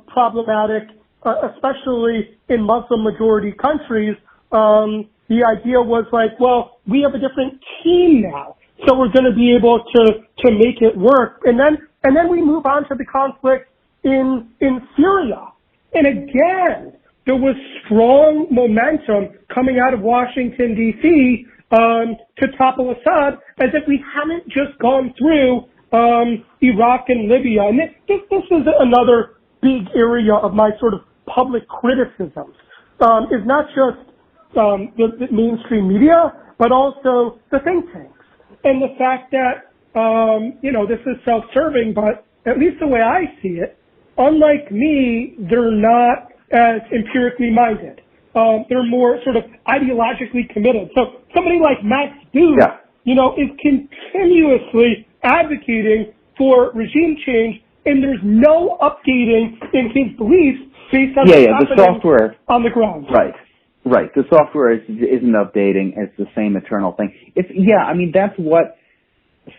S3: problematic, especially in Muslim-majority countries, the idea was like, well, we have a different team now, so we're going to be able to make it work. And then And then we move on to the conflict in Syria. And again, there was strong momentum coming out of Washington, D.C., to topple Assad, as if we hadn't just gone through Iraq and Libya. And this is another big area of my sort of public criticism, is not just the mainstream media, but also the think tanks. And the fact that, this is self-serving, but at least the way I see it, unlike me, they're not as empirically minded. They're more sort of ideologically committed. So somebody like Max Boot, is continuously advocating for regime change, and there's no updating in his beliefs based on
S2: the software
S3: on the ground.
S2: Right. The software isn't updating. It's the same eternal thing. That's what.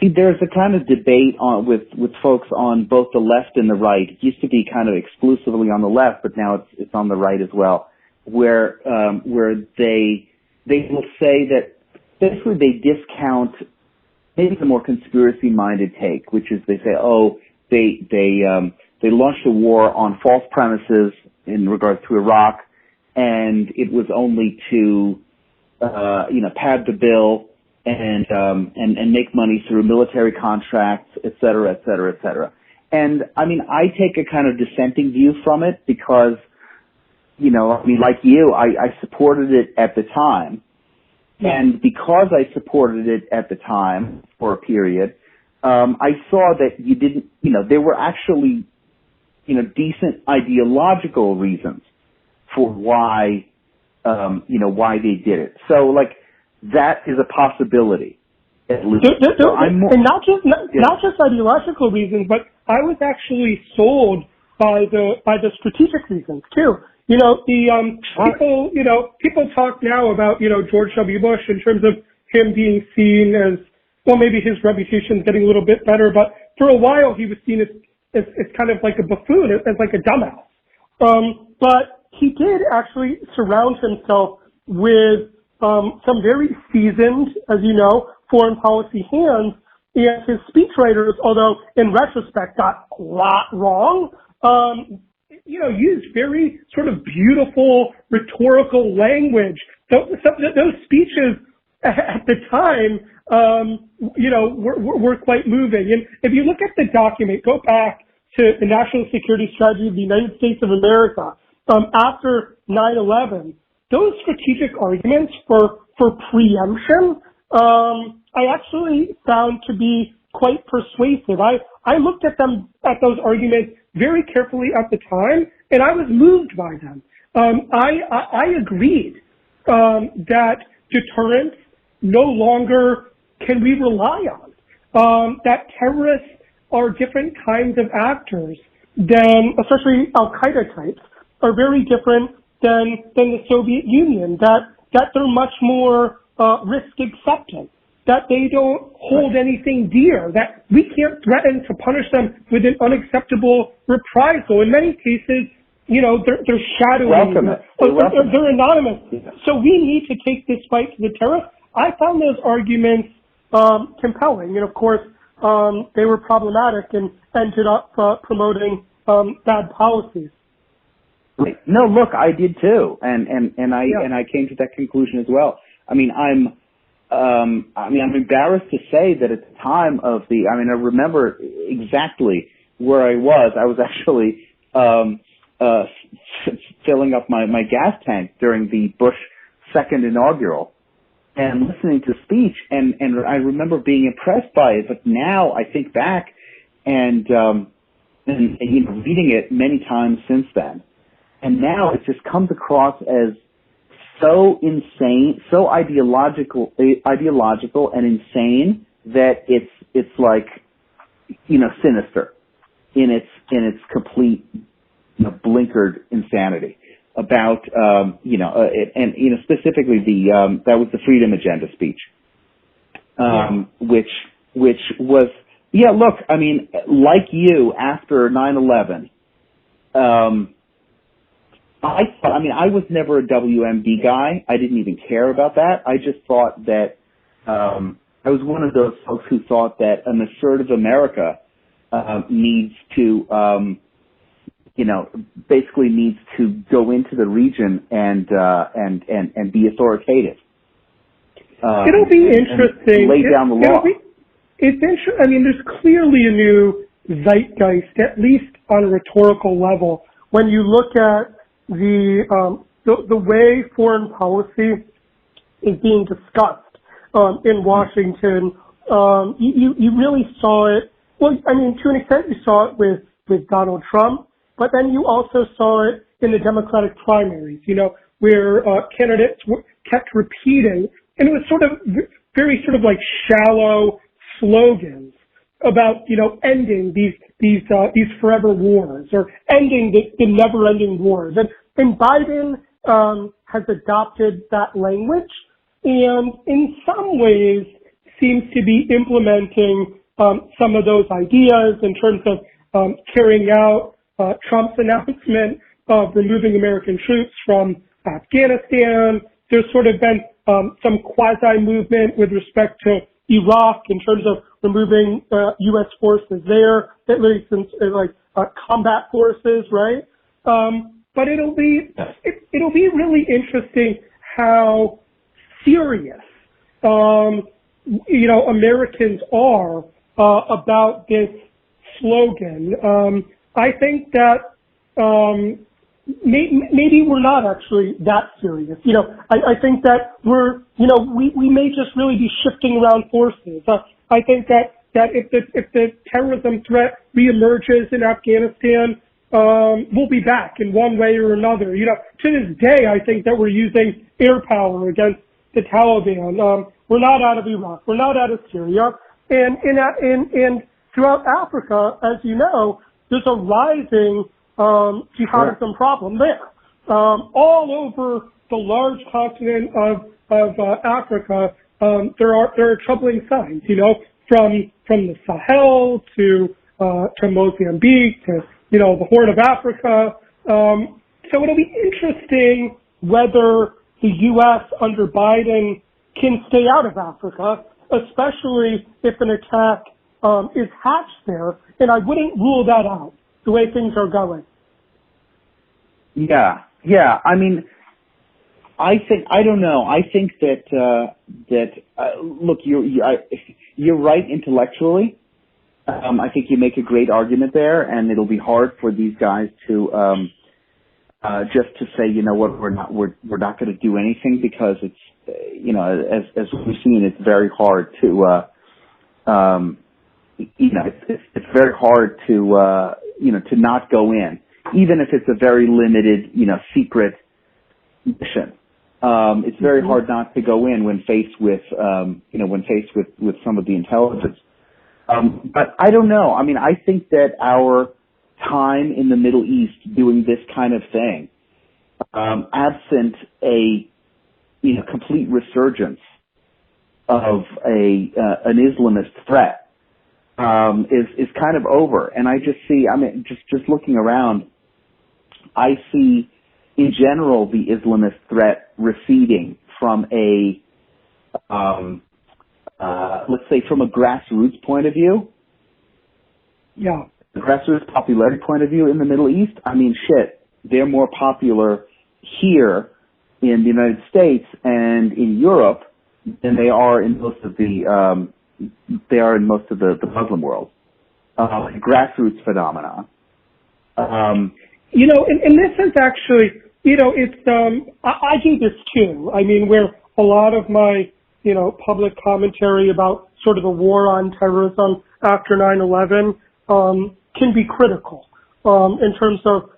S2: See, there's a kind of debate with folks on both the left and the right. It used to be kind of exclusively on the left, but now it's on the right as well, where they will say that basically they discount maybe the more conspiracy-minded take, which is they say, they launched a war on false premises in regards to Iraq, and it was only to pad the bill and make money through military contracts, et cetera, et cetera, et cetera. And I take a kind of dissenting view from it because, like you, I supported it at the time. And because I supported it at the time for a period, I saw that you didn't, there were actually, decent ideological reasons for why they did it. So that is a possibility, at least.
S3: And not just ideological reasons, but I was actually sold by the strategic reasons too. People talk now about George W. Bush in terms of him being seen as, well, maybe his reputation's getting a little bit better, but for a while he was seen as kind of like a buffoon, as like a dumbass. But he did actually surround himself with some very seasoned, as you know, foreign policy hands, and his speechwriters, although in retrospect got a lot wrong, used very sort of beautiful rhetorical language. Those speeches at the time, were quite moving. And if you look at the document, go back to the National Security Strategy of the United States of America, after 9/11, those strategic arguments for preemption, I actually found to be quite persuasive. I looked at those arguments very carefully at the time, and I was moved by them. I agreed that deterrence no longer can we rely on, that terrorists are different kinds of actors than, especially Al-Qaeda types, are very different than the Soviet Union, that they're much more risk accepting, that they don't hold anything dear, that we can't threaten to punish them with an unacceptable reprisal. In many cases, they're shadowing, they're anonymous. Yeah. So we need to take this fight to the terrorists. I found those arguments compelling, and of course, they were problematic and ended up promoting bad policies.
S2: Right. No, look, I did too, and I came to that conclusion as well. I'm embarrassed to say that at the time of I remember exactly where I was. I was actually filling up my gas tank during the Bush second inaugural and listening to speech, and I remember being impressed by it. But now I think back and reading it many times since then. And now it just comes across as so insane, so ideological and insane that it's like, sinister in its complete, blinkered insanity about, specifically that was the Freedom Agenda speech, which was, look, like you after 9/11, I was never a WMD guy. I didn't even care about that. I just thought that I was one of those folks who thought that an assertive America needs to, basically needs to go into the region and be authoritative.
S3: It'll be interesting.
S2: Lay down the law.
S3: It's interesting. I mean, there's clearly a new zeitgeist, at least on a rhetorical level, when you look at the way foreign policy is being discussed in Washington. You really saw it. Well, I mean, to an extent, you saw it with Donald Trump, but then you also saw it in the Democratic primaries. Where candidates kept repeating, and it was sort of very sort of like shallow slogans about ending these forever wars or ending the never-ending wars. And Biden has adopted that language, and in some ways seems to be implementing some of those ideas in terms of carrying out Trump's announcement of removing American troops from Afghanistan. There's sort of been some quasi-movement with respect to Iraq in terms of removing U.S. forces there, at least like combat forces, right? But it'll be really interesting how serious Americans are about this slogan. I think that maybe we're not actually that serious. I think that we may just really be shifting around forces. I think that if the terrorism threat reemerges in Afghanistan, we'll be back in one way or another. To this day, I think that we're using air power against the Taliban. We're not out of Iraq. We're not out of Syria. And throughout Africa, as you know, there's a rising jihadism problem there. All over the large continent of Africa, there are troubling signs. From the Sahel to Mozambique to the Horn of Africa. So it'll be interesting whether the U.S. under Biden can stay out of Africa, especially if an attack is hatched there. And I wouldn't rule that out the way things are going.
S2: Yeah. I mean, I don't know. I think that look, you're right intellectually. I think you make a great argument there, and it'll be hard for these guys to just to say, we're not going to do anything, because it's as we've seen, it's very hard to it's very hard to to not go in, even if it's a very limited secret mission. It's very hard not to go in when faced with with some of the intelligence. But I don't know. I mean, I think that our time in the Middle East doing this kind of thing, absent a complete resurgence of an Islamist threat, is kind of over. And I just see, just looking around, I see in general the Islamist threat receding from let's say from a grassroots point of view.
S3: Yeah.
S2: The grassroots popularity point of view in the Middle East, they're more popular here in the United States and in Europe than they are in most of the Muslim world. Grassroots phenomena.
S3: And this is actually, it's I do this too. I mean, where a lot of my public commentary about sort of the war on terrorism after 9/11 can be critical in terms of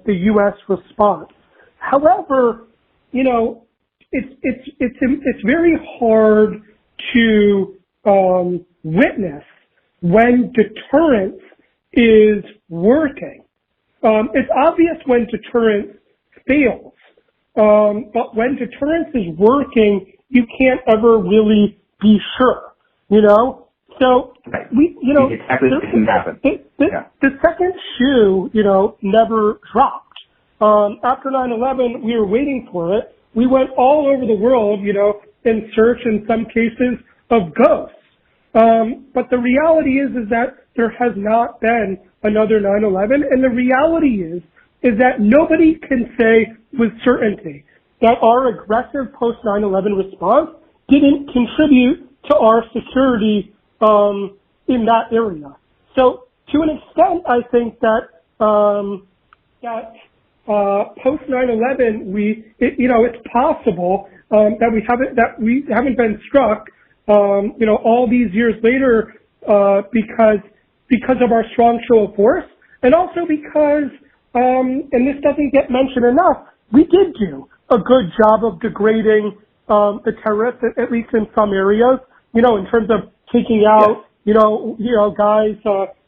S3: the U.S. response. However, it's very hard to witness when deterrence is working. It's obvious when deterrence fails, but when deterrence is working, you can't ever really be sure, So
S2: right.
S3: The second shoe, never dropped. After 9/11, we were waiting for it. We went all over the world, in search, in some cases, of ghosts. But the reality is that there has not been another 9/11. And the reality is that nobody can say with certainty that our aggressive post 9/11 response didn't contribute to our security in that area. So to an extent, I think that post 9/11, it's possible that we haven't been struck, all these years later, because of our strong show of force, and also because, and this doesn't get mentioned enough, we did do a good job of degrading the terrorists, at least in some areas, in terms of taking out, guys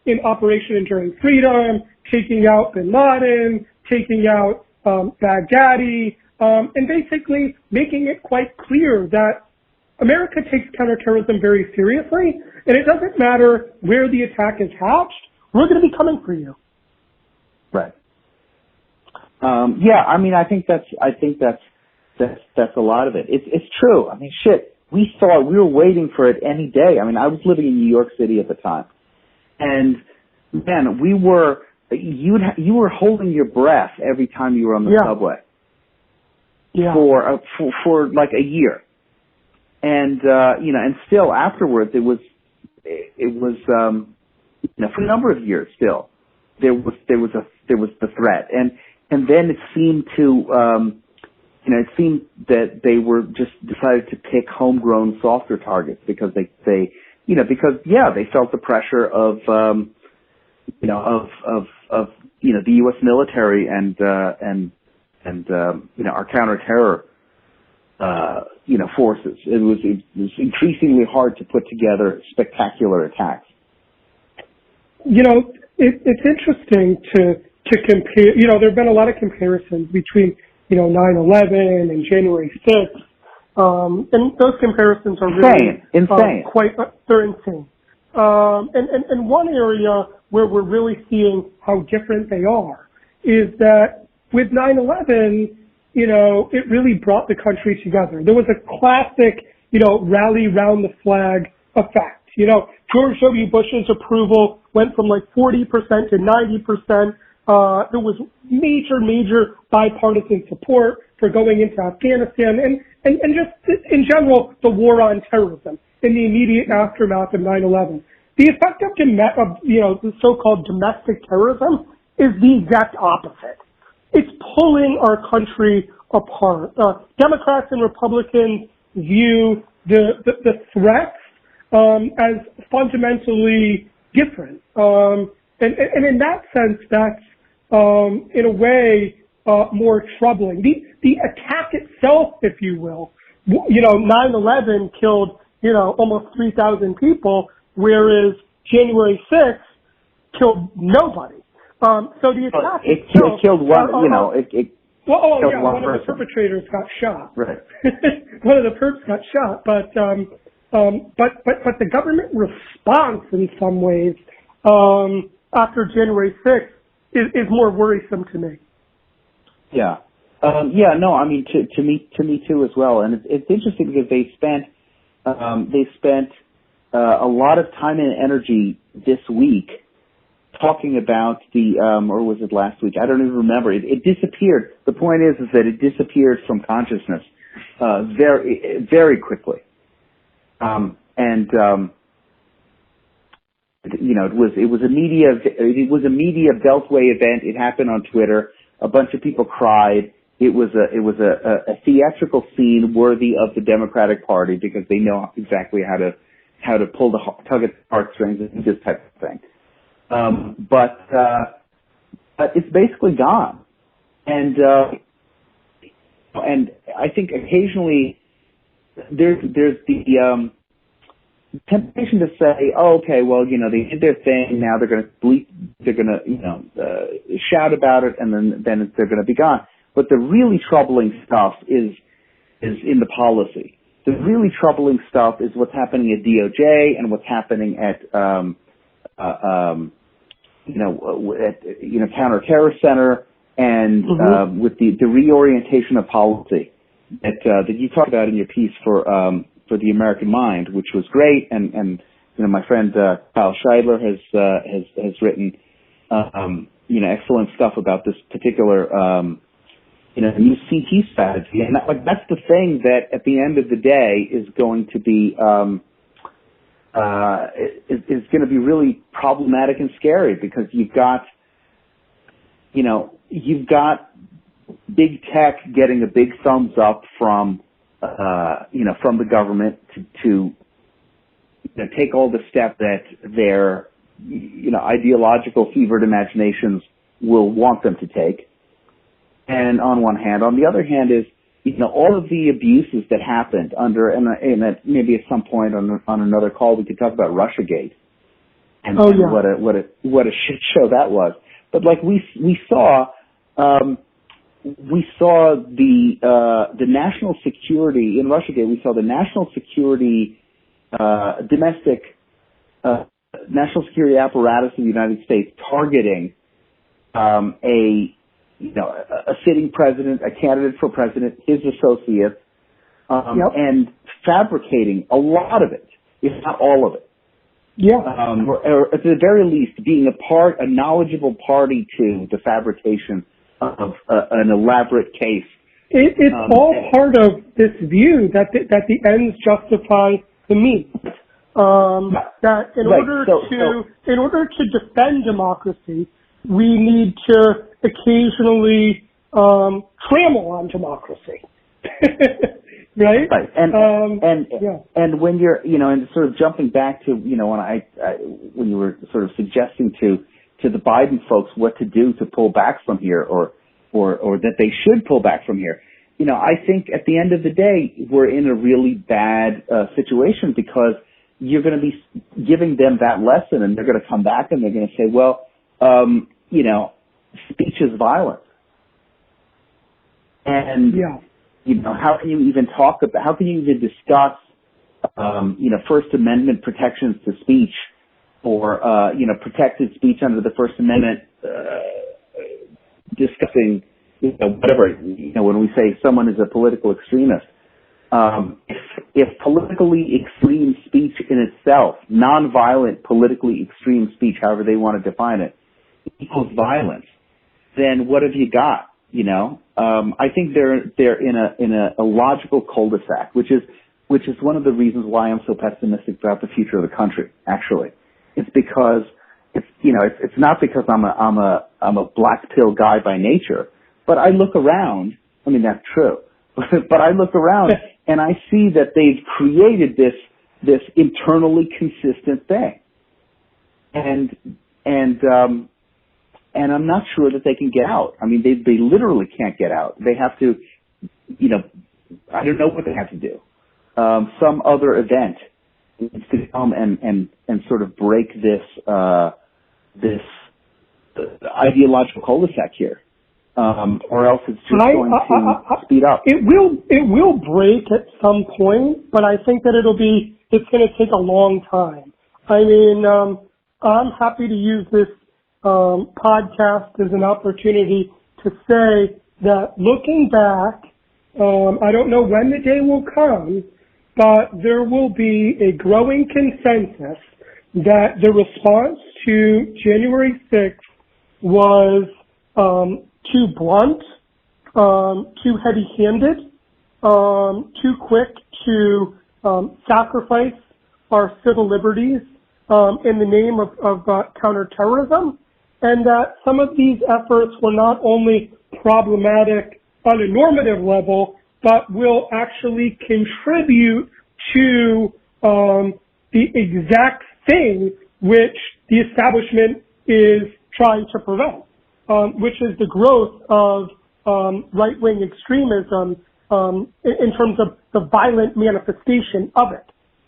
S3: in Operation Enduring Freedom, taking out Bin Laden, taking out Baghdadi, and basically making it quite clear that America takes counterterrorism very seriously, and it doesn't matter where the attack is hatched, we're going to be coming for you.
S2: Right. I think that's a lot of it. It's true. I mean, shit. We were waiting for it any day. I mean, I was living in New York City at the time, and man, you were holding your breath every time you were on the subway. Yeah. For like a year, and and still afterwards it was for a number of years still there was the threat, and then it seemed that they were just decided to pick homegrown softer targets because they felt the pressure of the U.S. military and our counterterror forces. It was increasingly hard to put together spectacular attacks.
S3: It's interesting to compare. There have been a lot of comparisons between 9/11 and January 6th, and those comparisons are really
S2: insane.
S3: They're insane. And one area where we're really seeing how different they are is that with 9/11, it really brought the country together. There was a classic, rally round the flag effect. George W. Bush's approval went from like 40% to 90%. There was major bipartisan support for going into Afghanistan and just in general the war on terrorism in the immediate aftermath of 9/11. The effect of the so-called domestic terrorism is the exact opposite. It's pulling our country apart. Democrats and Republicans view the threats as fundamentally different, and in that sense, that's in a way more troubling. The attack itself, if you will, 9/11 killed almost 3,000 people, whereas January 6th killed nobody. So the attack itself
S2: killed one.
S3: one of the perpetrators got shot.
S2: Right.
S3: One of the perps got shot, but the government response in some ways after January 6th is more worrisome to me.
S2: Yeah. I mean, to me too as well. And it's interesting because they spent a lot of time and energy this week talking about or was it last week? I don't even remember. It disappeared. The point is that it disappeared from consciousness very, very quickly. It was a media beltway event. It happened on Twitter. A bunch of people cried. It was a theatrical scene worthy of the Democratic Party because they know exactly how to tug at heartstrings and this type of thing. But it's basically gone. And I think occasionally there's the temptation to say, oh, okay, well, they did their thing. Now they're going to shout about it, and then they're going to be gone. But the really troubling stuff is in the policy. The really troubling stuff is what's happening at DOJ and what's happening at Counterterror Center and with the reorientation of policy that you talked about in your piece for the American Mind, which was great, and my friend Kyle Scheidler has written excellent stuff about this particular new CT strategy, and that's the thing that at the end of the day is going to be really problematic and scary, because you've got big tech getting a big thumbs up from the government to take all the steps that their ideological fevered imaginations will want them to take. And on one hand, on the other hand is all of the abuses that happened under, and maybe at some point on another call we could talk about Russiagate and what a shit show that was. But like we saw the national security in Russiagate. We saw the national security domestic national security apparatus of the United States targeting a sitting president, a candidate for president, his associates, and fabricating a lot of it, if not all of it.
S3: Yeah.
S2: Or at the very least, being a knowledgeable party to the fabrication of an elaborate case.
S3: It's all part of this view that the ends justify the means. That in order to defend democracy, we need to occasionally trample on democracy. Right?
S2: Right. And when you're, and sort of jumping back to, when you were sort of suggesting to the Biden folks what to do to pull back from here, or that they should pull back from here, I think at the end of the day, we're in a really bad situation, because you're going to be giving them that lesson, and they're going to come back and they're going to say, well, speech is violence. And, how can you even discuss, First Amendment protections to speech, or, protected speech under the First Amendment, discussing, whatever, when we say someone is a political extremist. If politically extreme speech in itself, nonviolent politically extreme speech, however they want to define it, equals violence, then what have you got? I think they're in a logical cul-de-sac, which is one of the reasons why I'm so pessimistic about the future of the country. Actually, it's because it's not because I'm a black pill guy by nature, but I look around. I mean, that's true, but I look around and I see that they've created this internally consistent thing, and I'm not sure that they can get out. I mean, they literally can't get out. They have to, I don't know what they have to do. Some other event needs to come and sort of break this ideological cul-de-sac here, or else it's just going to speed up.
S3: It will break at some point, but I think that it's going to take a long time. I mean, I'm happy to use this podcast as an opportunity to say that looking back, I don't know when the day will come, but there will be a growing consensus that the response to January 6th was too blunt, too heavy-handed, too quick to sacrifice our civil liberties in the name of counterterrorism, and that some of these efforts were not only problematic on a normative level, but will actually contribute to the exact thing which the establishment is trying to prevent, which is the growth of right-wing extremism in terms of the violent manifestation of it.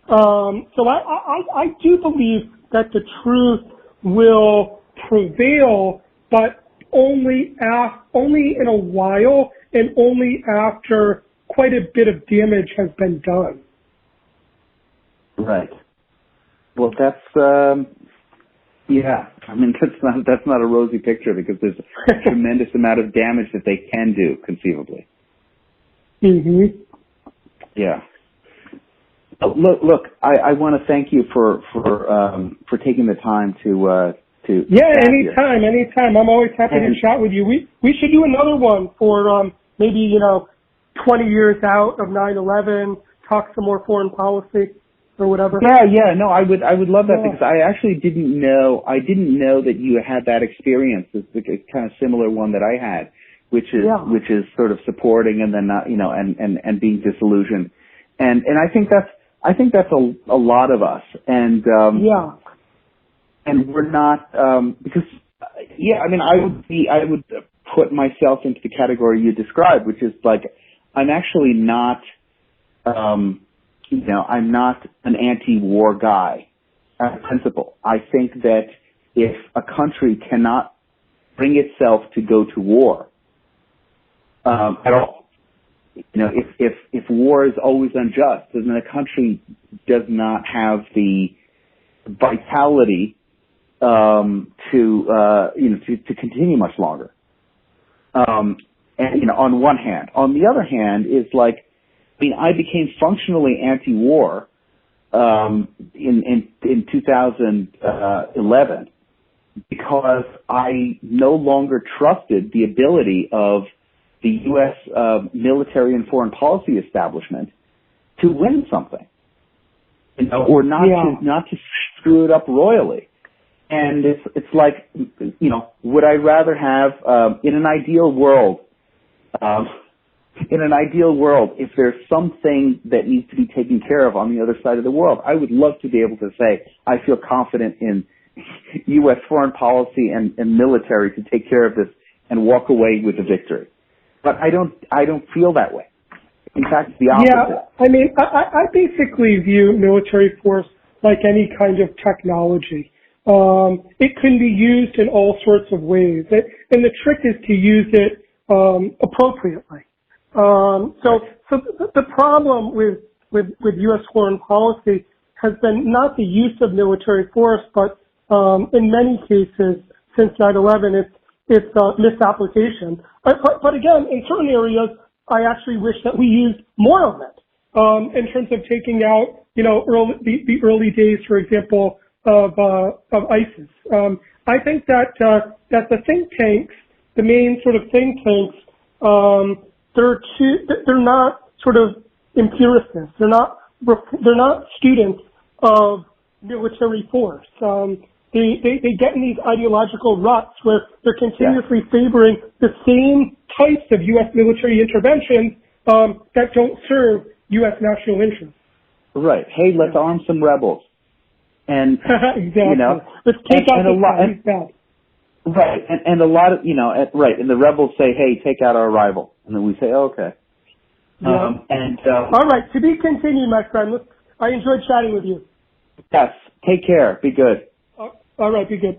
S3: So I do believe that the truth will prevail, but only in a while, and only after quite a bit of damage has been done.
S2: Right. Well, that's yeah. I mean, that's not a rosy picture, because there's a tremendous amount of damage that they can do, conceivably.
S3: Mm-hmm.
S2: Yeah. Look. I want to thank you for taking the time to.
S3: Yeah, anytime. I'm always happy to chat with you. We should do another one for maybe 20 years out of 9/11. Talk some more foreign policy or whatever.
S2: Yeah. No, I would love that because I actually didn't know that you had that experience. It's a kind of similar one that I had, which is sort of supporting and then not and being disillusioned, and I think that's a lot of us, and and we're not because I would put myself into the category you described, which is like I'm actually not I'm not an anti-war guy as a principle. I think that if a country cannot bring itself to go to war at all, if war is always unjust, then a country does not have the vitality to continue much longer. And on one hand, on the other hand, is like, I became functionally anti-war in 2011 because I no longer trusted the ability of the U.S. Military and foreign policy establishment to win something, or not to screw it up royally. And it's like, would I rather have in an ideal world? If there's something that needs to be taken care of on the other side of the world, I would love to be able to say I feel confident in U.S. foreign policy and military to take care of this and walk away with a victory. But I don't feel that way. In fact, the opposite.
S3: Yeah, I basically view military force like any kind of technology. It can be used in all sorts of ways, and the trick is to use it appropriately. So the problem with U.S. foreign policy has been not the use of military force, but in many cases since 9/11, it's misapplication. But again, in certain areas, I actually wish that we used more of it in terms of taking out, the early days, for example, of ISIS. I think that the think tanks, the main sort of think tanks, they're not sort of empiricists. They're not students of military force. They get in these ideological ruts where they're continuously favoring the same types of U.S. military interventions that don't serve U.S. national interests.
S2: Right. Hey, let's arm some rebels. And
S3: exactly. Let's take out the bad.
S2: Right, and a lot of and the rebels say, "Hey, take out our rival," and then we say, oh, "Okay."
S3: Yeah. All right, to be continued, my friend. I enjoyed chatting with you.
S2: Yes. Take care. Be good.
S3: All right. Be good.